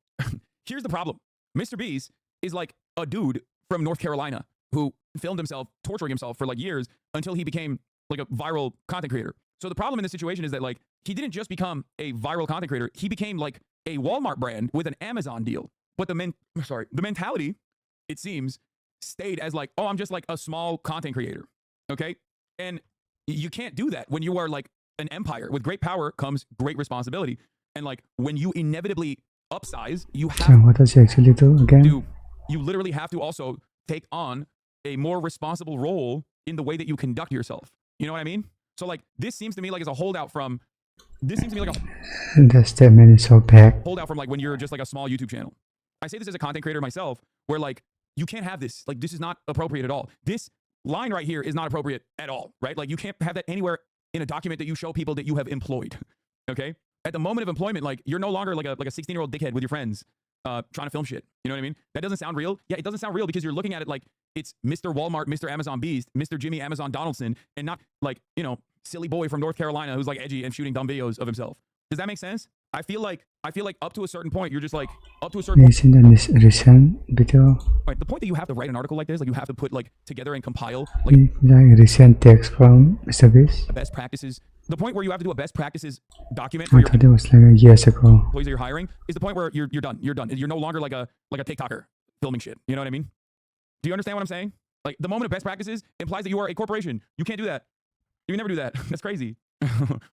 here's the problem. MrBeast is like a dude from North Carolina who filmed himself torturing himself for like years until he became like a viral content creator. So the problem in this situation is that like he didn't just become a viral content creator, he became like a Walmart brand with an Amazon deal. But the mentality, it seems, stayed as like, oh, I'm just like a small content creator. Okay? And you can't do that when you are like an empire. With great power comes great responsibility. And like when you inevitably upsize, you have So what does he actually do again? you literally have to also take on a more responsible role in the way that you conduct yourself. You know what I mean? So like this seems to me like it's a holdout from The statement is so packed. holdout from like when you're just like a small YouTube channel. I say this as a content creator myself, where like you can't have this. Like this is not appropriate at all. This line right here is not appropriate at all, right? Like you can't have that anywhere in a document that you show people that you have employed. Okay? At the moment of employment, like you're no longer like a 16-year-old dickhead with your friends trying to film shit. You know what I mean? That doesn't sound real. Yeah, it doesn't sound real because you're looking at it like it's Mr. Walmart, Mr. Amazon Beast, Mr. Jimmy Amazon Donaldson, and not like, you know, silly boy from North Carolina who's like edgy and shooting dumb videos of himself. Does that make sense? I feel like up to a certain point, you're just like, up to a certain point. In this recent video, Right, the point that you have to write an article like this, like you have to put like together and compile like recent text from MrBeast. best practices. The point where you have to do a best practices document I for your thought it was like years ago. employees that you're hiring is the point where you're done. You're done. You're no longer like a TikToker filming shit. You know what I mean? Do you understand what I'm saying? Like the moment of best practices implies that you are a corporation. You can't do that. You can never do that. That's crazy.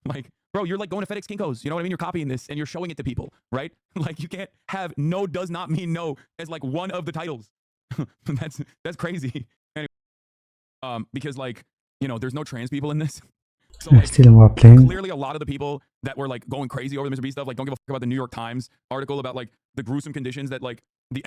Like, bro, you're like going to FedEx Kinko's. You know what I mean? You're copying this and you're showing it to people, right? Like you can't have no does not mean no as like one of the titles. That's crazy. Anyway, because like, you know, there's no trans people in this. So like, Still waffling. clearly a lot of the people that were like going crazy over the MrBeast stuff, like don't give a fuck about the New York Times article about like the gruesome conditions that like the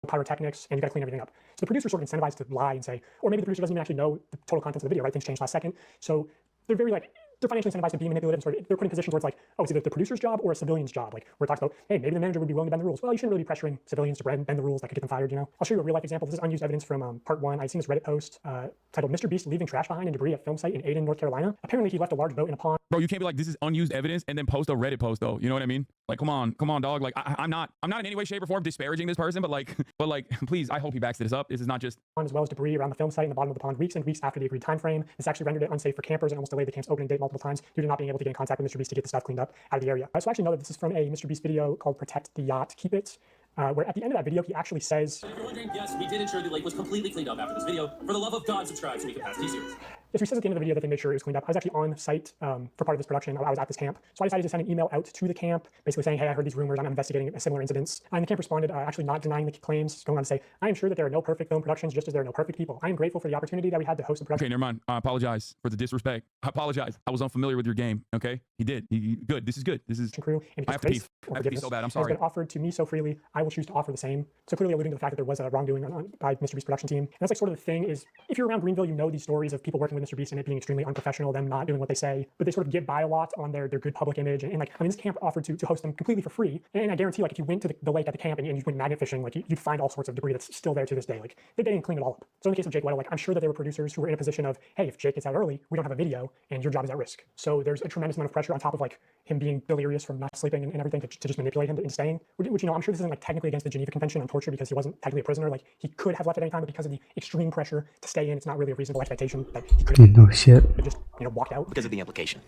pyrotechnics, and you got to clean everything up. So the producer's sort of incentivized to lie and say, or maybe the producer doesn't even actually know the total contents of the video, right? Things changed last second. So they're very like, they're financially incentivized to be manipulative and sort of, they're put in positions where it's like, oh, it's either the producer's job or a civilian's job. Like where it talks about, hey, maybe the manager would be willing to bend the rules. Well, you shouldn't really be pressuring civilians to bend the rules that could get them fired, you know? I'll show you a real life example. This is unused evidence from part 1. I've seen this Reddit post titled MrBeast leaving trash behind and debris at film site in Aden, North Carolina. Apparently he left a large boat in a pond. Bro, you can't be like, this is unused evidence and then post a Reddit post though. You know what I mean? Like, come on, dog. Like, I'm not in any way, shape, or form disparaging this person, but like, please, I hope he backs this up. This is not just as well as debris around the film site in the bottom of the pond weeks and weeks after the agreed time frame. This actually rendered it unsafe for campers and almost delayed the camp's opening date multiple times due to not being able to get in contact with MrBeast to get the stuff cleaned up out of the area. So I actually know that this is from a MrBeast video called Protect the Yacht, Keep It, where at the end of that video, he actually says, If you're wondering, yes, we did ensure the lake was completely cleaned up after this video. For the love of God, subscribe so we can pass T-Series. If he says at the end of the video that they made sure it was cleaned up, I was actually on site for part of this production. I was at this camp. So I decided to send an email out to the camp, basically saying, hey, I heard these rumors. I'm investigating a similar incidents. And the camp responded, actually not denying the claims, going on to say, I am sure that there are no perfect film productions, just as there are no perfect people. I am grateful for the opportunity that we had to host the production. okay, never mind. I apologize for the disrespect. I apologize. I was unfamiliar with your game. Okay, he did. Good. This is good. This is. Crew, and I have to beef. I have to be so bad. I'm sorry. Has been offered to me so freely, I will choose to offer the same. So clearly alluding to the fact that there was a wrongdoing by MrBeast production team. And that's like sort of the thing is, if you're around Greenville, you know these stories of people working with MrBeast and it being extremely unprofessional, them not doing what they say, but they sort of get by a lot on their good public image. And like, I mean, this camp offered to host them completely for free. And I guarantee, like, if you went to the lake at the camp and you went magnet fishing, like, you'd find all sorts of debris that's still there to this day. Like, they didn't clean it all up. So in the case of Jake Weddle, like, I'm sure that there were producers who were in a position of, hey, if Jake gets out early, we don't have a video, and your job is at risk. So there's a tremendous amount of pressure on top of, like, him being delirious from not sleeping and everything to just manipulate him into staying. Which, you know, I'm sure this isn't, like, technically against the Geneva Convention on torture because he wasn't technically a prisoner. Like, he could have left at any time, but because of the extreme pressure to stay in, it's not really a reasonable expectation that he could No shit. just, you know, walked out. Because of the implication.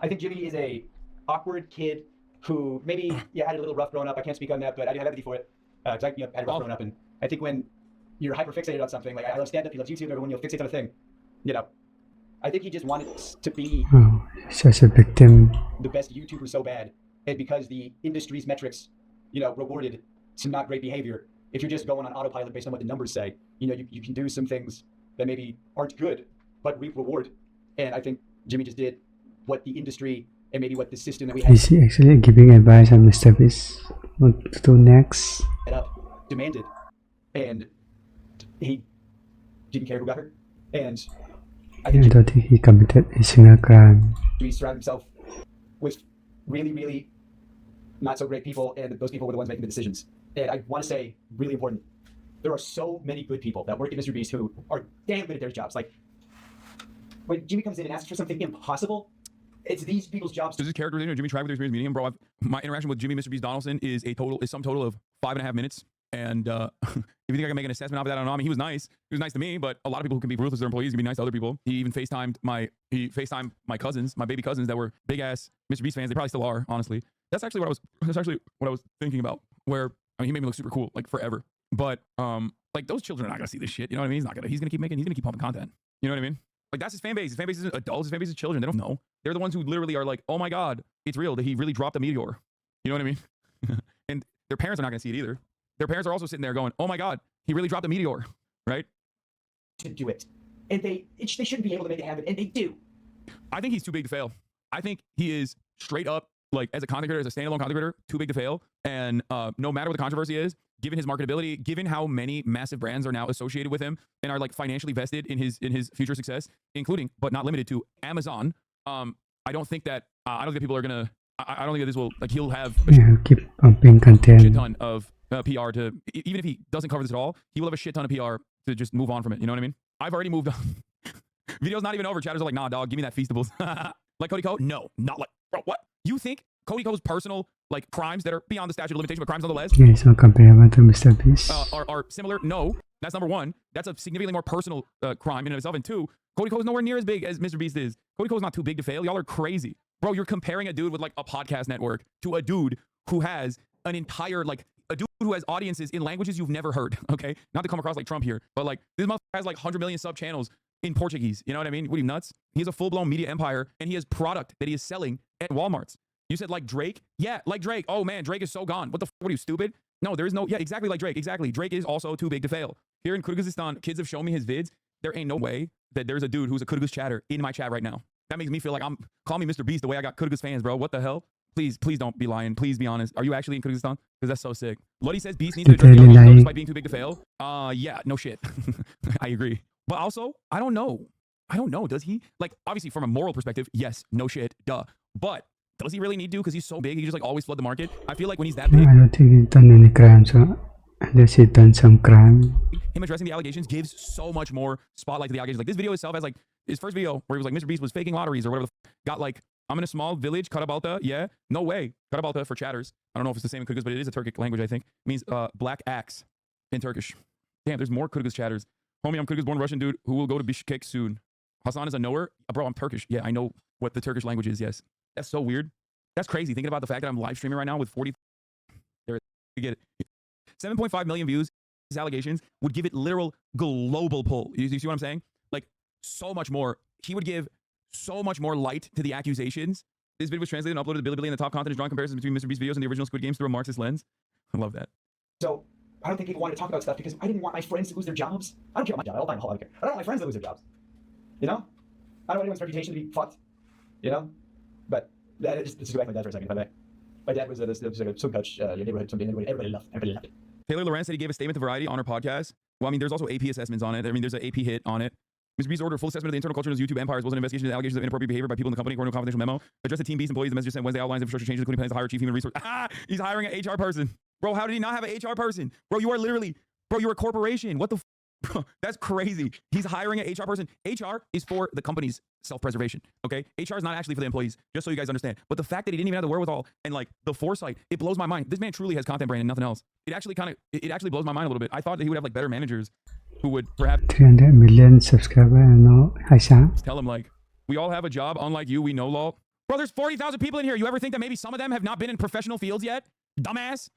I think Jimmy is a awkward kid who maybe had it a little rough growing up. I can't speak on that, but I do have empathy for it. Because I had it rough growing up, and I think when you're hyper fixated on something, like I love stand-up, he loves YouTube, everyone fixates on a thing, you know. I think he just wanted to be Such a victim. the best YouTuber so bad, and because the industry's metrics, you know, rewarded some not great behavior. If you're just going on autopilot based on what the numbers say, you know, you can do some things that maybe aren't good, but reap reward. And I think Jimmy just did what the industry and maybe what the system that we had Is he actually giving advice on MrBeast? What to do next? set up demanded, and he didn't care who got hurt. And I I think don't think he committed a single crime. Jimmy surrounded himself with really, really not so great people, and those people were the ones making the decisions. And I want to say, really important, there are so many good people that work at MrBeast who are damn good at their jobs. Like, when Jimmy comes in and asks for something impossible, it's these people's jobs. This is characterization of Jimmy Track with Experience Medium, bro. My interaction with Jimmy MrBeast Donaldson is some total of 5.5 minutes. And if you think I can make an assessment of that, I don't know. I mean, he was nice. He was nice to me, but a lot of people who can be ruthless to their employees can be nice to other people. He even FaceTimed my cousins, my baby cousins that were big ass MrBeast fans. They probably still are, honestly. That's actually what I was thinking about. Where I mean, he made me look super cool, like forever. But like those children are not gonna see this shit. You know what I mean? He's gonna keep pumping content. You know what I mean? Like that's his fan base. His fan base isn't adults. His fan base is children. They don't know. They're the ones who literally are like, oh my god, it's real that he really dropped a meteor. You know what I mean? And their parents are not gonna see it either. Their parents are also sitting there going, oh my god, he really dropped a meteor, right? To do it, and they shouldn't be able to make it happen, and they do. I think he's too big to fail. I think he is straight up, like as a content creator, as a standalone content creator, too big to fail. And no matter what the controversy is, given his marketability, given how many massive brands are now associated with him and are like financially vested in his future success, including but not limited to Amazon, I don't think that people are gonna. I don't think that this will, like, he'll have Keep pumping content. shit ton of PR to, even if he doesn't cover this at all, he will have a shit ton of PR to just move on from it. You know what I mean? I've already moved on. Video's not even over. Chatters are like, nah, dog, give me that Feastables. Like Cody Ko? No, not like, bro, what? You think Cody Ko's personal, like, crimes that are beyond the statute of limitation, but crimes nonetheless, It's not comparable to MrBeast. are similar? No. That's number one. That's a significantly more personal crime in and of itself. And two, Cody Ko is nowhere near as big as MrBeast is. Cody Ko is not too big to fail. Y'all are crazy. Bro, you're comparing a dude with, like, a podcast network to a dude who has an entire, like, a dude who has audiences in languages you've never heard, okay? Not to come across like Trump here, but, like, this motherfucker has, like, 100 million sub channels in Portuguese. You know what I mean? What are you, nuts? He has a full-blown media empire, and he has product that he is selling at Walmarts. You said like Drake? Yeah, like Drake. Oh, man, Drake is so gone. What the f***? What are you, stupid? No, there is no... Yeah, exactly like Drake. Exactly. Drake is also too big to fail. Here in Kyrgyzstan, kids have shown me his vids. There ain't no way that there's a dude who's a Kyrgyz chatter in my chat right now. That makes me feel like I'm... Call me MrBeast the way I got Kyrgyz fans, bro. What the hell? Please don't be lying. Please be honest. Are you actually in Kyrgyzstan? Because that's so sick. Luddy says Beast needs to address the audience despite being too big to fail. Yeah, no shit. I agree. But also, I don't know. Does he? Like, obviously, from a moral perspective, yes, no shit, duh. But does he really need to? Because he's so big, he just like always flood the market. I feel like when he's that big, I don't think he's done any crime, so unless he's done some crime. him addressing the allegations gives so much more spotlight to the allegations. Like, this video itself has like his first video where he was like, Mr. Beast was faking lotteries or whatever the got like, I'm in a small village, Karabalta. Yeah, no way. Karabalta for chatters. I don't know if it's the same in Kyrgyz, but it is a Turkic language, I think. It means black axe in Turkish. Damn, there's more Kyrgyz chatters. Homie, I'm Kyrgyz-born Russian dude who will go to Bishkek soon. Hasan is a knower. Bro, I'm Turkish. Yeah, I know what the Turkish language is, yes. That's so weird. That's crazy. Thinking about the fact that I'm live streaming right now with 40... There, you get it. 7.5 million views. His allegations would give it literal global pull. You see what I'm saying? Like, so much more. He would give so much more light to the accusations. This video was translated and uploaded to Bilibili, and the top content is drawing comparisons between MrBeast videos and the original Squid Games through a Marxist lens. I love that. So, I don't think people wanted to talk about stuff because I didn't want my friends to lose their jobs. I don't care about my job. I'll buy a whole. I don't care. I don't want my friends to lose their jobs. You know? I don't want anyone's reputation to be fucked. You know? But let's just go back to my dad for a second, if I may. My dad was a swim coach, your neighborhood swim team. Everybody loved it. Taylor Lorenz said he gave a statement to Variety on her podcast. Well, I mean, there's also AP assessments on it. I mean, there's an AP hit on it. MrBeast ordered full assessment of the internal culture of his YouTube empire, as well as an investigation of the allegations of inappropriate behavior by people in the company, according to a confidential memo. Address the Team Beast employees. The message sent Wednesday outlines infrastructure changes, including plans to hire a chief human resource. He's hiring an HR person. Bro, how did he not have an HR person? Bro, you are literally, bro, you're a corporation. What the Bro, that's crazy. He's hiring an HR person. HR is for the company's self-preservation, okay? HR is not actually for the employees, just so you guys understand. But the fact that he didn't even have the wherewithal and like the foresight, it blows my mind. This man truly has content brain and nothing else. It actually blows my mind a little bit. I thought that he would have like better managers who would perhaps 300 million subscriber and no hasan. tell him like, we all have a job, unlike you, we know law. Bro, there's 40,000 people in here. You ever think that maybe some of them have not been in professional fields yet? Dumbass.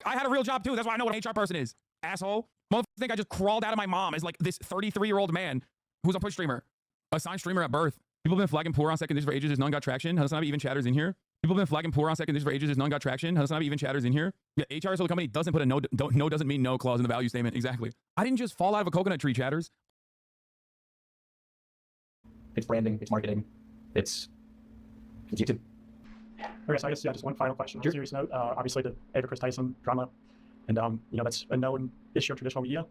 I had a real job too. That's why I know what an HR person is. Asshole. Motherfucker think I just crawled out of my mom as like this 33-year-old man who's a push streamer, a signed streamer at birth. People have been flagging poor on second dish for ages as none got traction. Hasanabi even chatters in here. People have been flagging poor on second dish for ages as none got traction. Hasanabi even chatters in here. Yeah, HR so the company doesn't put a no doesn't mean no clause in the value statement. Exactly. I didn't just fall out of a coconut tree, chatters. It's branding, it's marketing, it's YouTube. Okay, so I guess just one final question on a serious note. Obviously, the Ava Chris Tyson drama, and you know, that's a known issue of traditional media.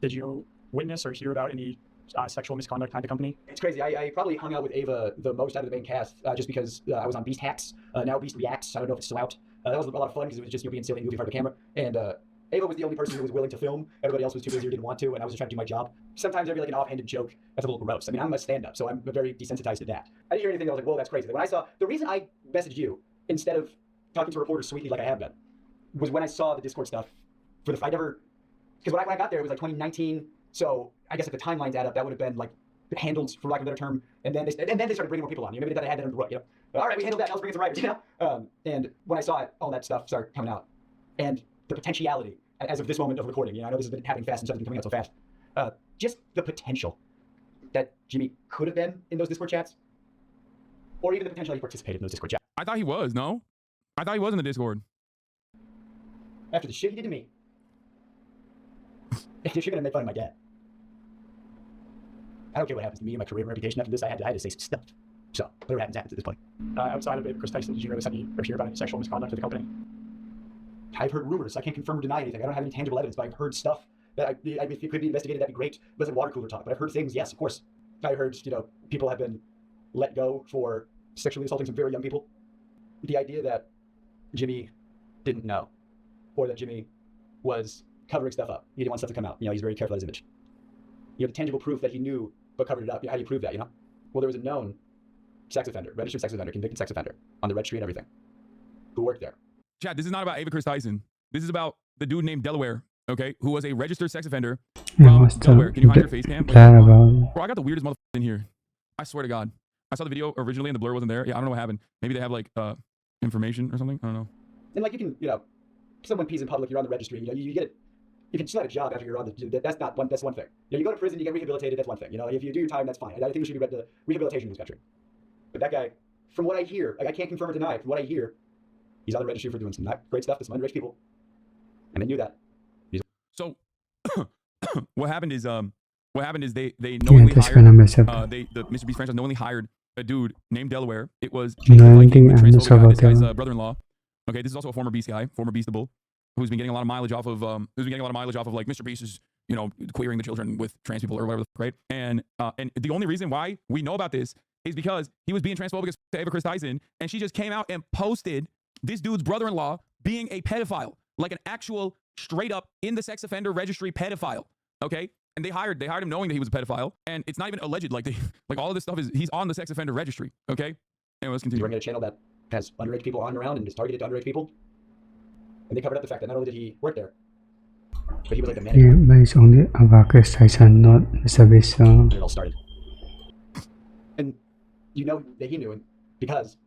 Did you witness or hear about any sexual misconduct at the company? It's crazy. I probably hung out with Ava the most out of the main cast, just because I was on Beast Hacks. Now Beast Reacts. I don't know if it's still out. That was a lot of fun because it was just being silly and moving in front of the camera. And Ava was the only person who was willing to film. Everybody else was too busy or didn't want to, and I was just trying to do my job. Sometimes there'd be like an offhanded joke that's a little gross. I mean, I'm a stand-up, so I'm very desensitized to that. I didn't hear anything that was like, whoa, that's crazy. When I saw, the reason I messaged you instead of talking to reporters sweetly like I have been, was when I saw the Discord stuff for the fight. Because when I got there, it was like 2019. So I guess if the timelines add up, that would have been like handled, for lack of a better term. And then they started bringing more people on. You know, maybe they had that under the rug. You know, all right, we handled that. Now let's bring in some writers. You know, and when I saw it, all that stuff started coming out, and the potentiality as of this moment of recording. You know, I know this has been happening fast and something's coming out so fast. Just the potential that Jimmy could have been in those Discord chats, or even the potential he participated in those Discord chats. I thought he was, no? I thought he was in the Discord. After the shit he did to me, if you're gonna make fun of my dad, I don't care what happens to me and my career and reputation after this. I had to say some stuff. So whatever happens at this point. Outside of Ava Chris Tyson, did you notice any or hear about any sexual misconduct at the company? I've heard rumors. I can't confirm or deny anything. I don't have any tangible evidence, but I've heard stuff that if it could be investigated, that'd be great. But it's like water cooler talk. But I've heard things, yes, of course. I heard, you know, people have been let go for sexually assaulting some very young people. The idea that Jimmy didn't know or that Jimmy was covering stuff up. He didn't want stuff to come out. You know, he's very careful about his image. You have the tangible proof that he knew but covered it up. How do you prove that, you know? Well, there was a known sex offender, registered sex offender, convicted sex offender on the registry and everything who worked there. Chad, this is not about Ava Chris Tyson. This is about the dude named Delaware, okay, who was a registered sex offender from Delaware. Can you hide your face cam? Bro, I got the weirdest motherfucker in here. I swear to God. I saw the video originally and the blur wasn't there. Yeah, I don't know what happened. Maybe they have like information or something. I don't know. And like you can, you know, someone pees in public, you're on the registry, you know, you get it. You can still have a job after you're on the. That's one thing. You know, you go to prison, you get rehabilitated. That's one thing. You know, if you do your time, that's fine. I think we should be read to rehabilitation in this country. But that guy, from what I hear, like I can't confirm or deny. From what I hear, he's on the registry for doing some not great stuff to some underage people, and they knew that. So, what happened is they knowingly hired the MrBeast franchise knowingly hired a dude named Delaware. It was this guy's brother-in-law. Okay, this is also a former Beast guy, former Beastable, who's been getting a lot of mileage off of like Mr. is, you know, queering the children with trans people or whatever, right? And the only reason why we know about this is because he was being transphobic to Ava Chris Tyson, and she just came out and posted this dude's brother-in-law being a pedophile, like an actual straight up in the sex offender registry pedophile. Okay, and they hired him knowing that he was a pedophile, and it's not even alleged. Like all of this stuff he's on the sex offender registry. Okay, anyway, let's continue. You're running a channel that has underage people on and around and is targeted to underage people. And they covered up the fact that not only did he work there, but he was like a manager. Yeah, but it's only Ava Chris Tyson, not MrBeast. It all started. And you know that he knew it because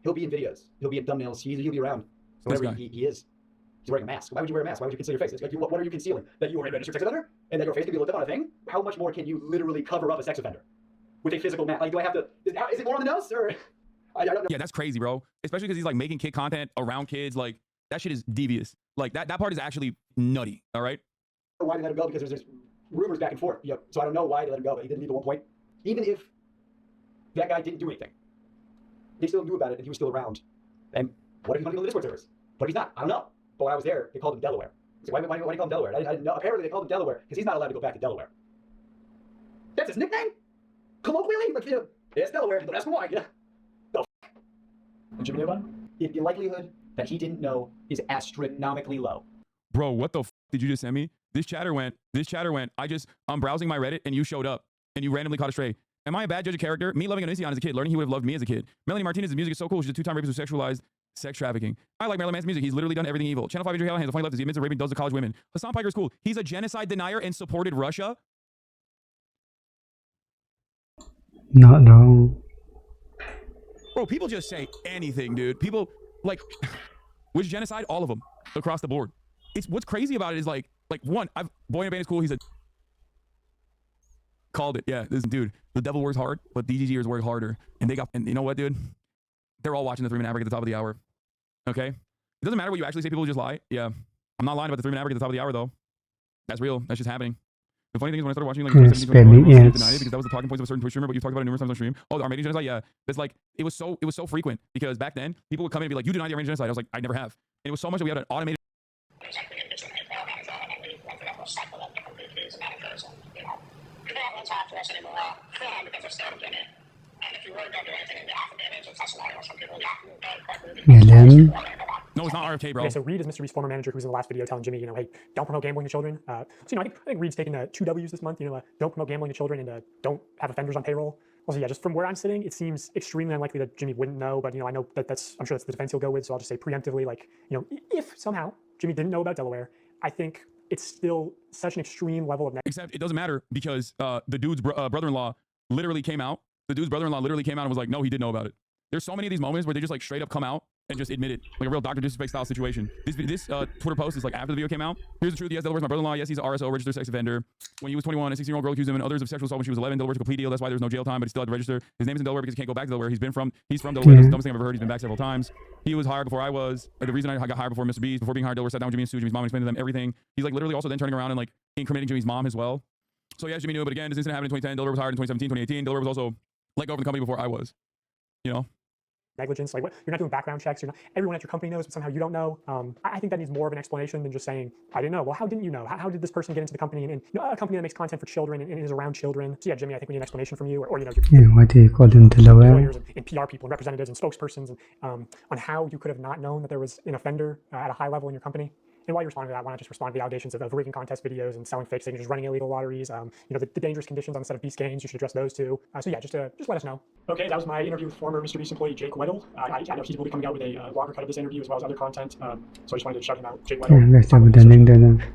he'll be in videos, he'll be in thumbnails, he'll be around. So wherever he is, he's wearing a mask. Why would you wear a mask? Why would you conceal your face? It's like, what are you concealing? That you are a registered sex offender? And that your face can be looked up on a thing? How much more can you literally cover up a sex offender? With a physical mask? Like, do I have to, is it more on the nose? Or, I don't know. Yeah, that's crazy, bro. Especially because he's like making kid content around kids. Like, that shit is devious. Like, that part is actually nutty, all right? Why they let him go? Because there's rumors back and forth. Yep. So I don't know why they let him go, but he didn't leave at one point. Even if that guy didn't do anything, they still knew about it and he was still around. And what if he's not on the Discord servers? What if he's not? I don't know. But when I was there, they called him Delaware. So why do you call him Delaware? I didn't know. Apparently they called him Delaware because he's not allowed to go back to Delaware. That's his nickname? Colloquially? Like, you know, it's Delaware, but that's why. Yeah. The f***. Did you know about it? The likelihood that he didn't know is astronomically low. Bro, what the f did you just send me? This chatter went, I'm browsing my Reddit and you showed up and you randomly caught a stray. Am I a bad judge of character? Me loving Onision as a kid, learning he would have loved me as a kid. Melanie Martinez's music is so cool. She's a 2-time rapist who sexualized sex trafficking. I like Marilyn Manson's music. He's literally done everything evil. Channel 5 Andrew Hale hands, the funny left is he admits that raping does to college women. Hassan Piker is cool. He's a genocide denier and supported Russia. Not no. Bro, people just say anything, dude. People, like, which genocide? All of them. Across the board. It's what's crazy about it is like one, Boy in a Band is cool. He's a called it. Yeah, this dude. The devil works hard, but DGGers work harder. And you know what, dude? They're all watching the 3-minute average at the top of the hour. Okay? It doesn't matter what you actually say. People just lie. Yeah. I'm not lying about the 3-minute average at the top of the hour, though. That's real. That's just happening. The funny thing is when I started watching like 2017, because that was the talking points of a certain Twitch streamer, but you've talked about it numerous times on stream. Oh, the Armenian genocide, yeah. That's like it was so frequent because back then people would come in and be like, "You deny the Armenian genocide." I was like, "I never have." And it was so much that we had an automated. No, it's not RFK, bro. Okay, so Reed is MrBeast's former manager who was in the last video telling Jimmy, you know, hey, don't promote gambling to children. So, you know, I think Reed's taken 2 W's this month, you know, don't promote gambling to children and don't have offenders on payroll. Well, so yeah, just from where I'm sitting, it seems extremely unlikely that Jimmy wouldn't know, but, you know, I know that I'm sure that's the defense he'll go with, so I'll just say preemptively, like, you know, if somehow Jimmy didn't know about Delaware, I think it's still such an extreme level of... Except it doesn't matter because the dude's brother-in-law literally came out. The dude's brother-in-law literally came out and was like, no, he did know about it. There's so many of these moments where they just like straight up come out and just admit it, like a real Dr. Disrespect style situation. This Twitter post is like after the video came out. Here's the truth. Yes, Delaware's my brother-in-law. Yes, he's an RSO, registered sex offender. When he was 21, a 16-year-old girl accused him and others of sexual assault when she was 11. Delaware took a plea deal. That's why there's no jail time, but he still had to register. His name's in Delaware because he can't go back to Delaware. He's from Delaware. That's the dumbest thing I've ever heard. He's been back several times. He was hired before I was. The reason I got hired before MrBeast, before being hired, Delaware sat down with Jimmy and Sue, Jimmy's mom, and explained to them everything. He's like literally also then turning around and like incriminating Jimmy's mom as well. So yes, Jimmy knew, but again, this incident happened in 2010. Delaware was hired in 2017, 2018. Delaware was also let go from the company before I was. You know. Negligence, like what you're not doing background checks, everyone at your company knows, but somehow you don't know. I think that needs more of an explanation than just saying, I didn't know. Well, how didn't you know? How did this person get into the company and you know, a company that makes content for children and is around children? So yeah, Jimmy, I think we need an explanation from you or you know, yeah, why do you call them Delaware? Lawyers and PR people and representatives and spokespersons and, on how you could have not known that there was an offender at a high level in your company. And while you're responding to that, why not just respond to the allegations of rigging contest videos and selling fake signatures, running illegal lotteries, the dangerous conditions on the set of Beast games, you should address those too. So yeah, just let us know. Okay, that was my interview with former MrBeast employee Jake Weddle. I know he will be coming out with a longer cut of this interview as well as other content, so I just wanted to shout him out. Jake Weddle. Yeah, let's have the link there.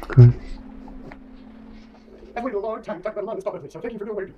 Cool. I've waited a long time to talk about a lot of this publicly, so thank you for doing what you're doing.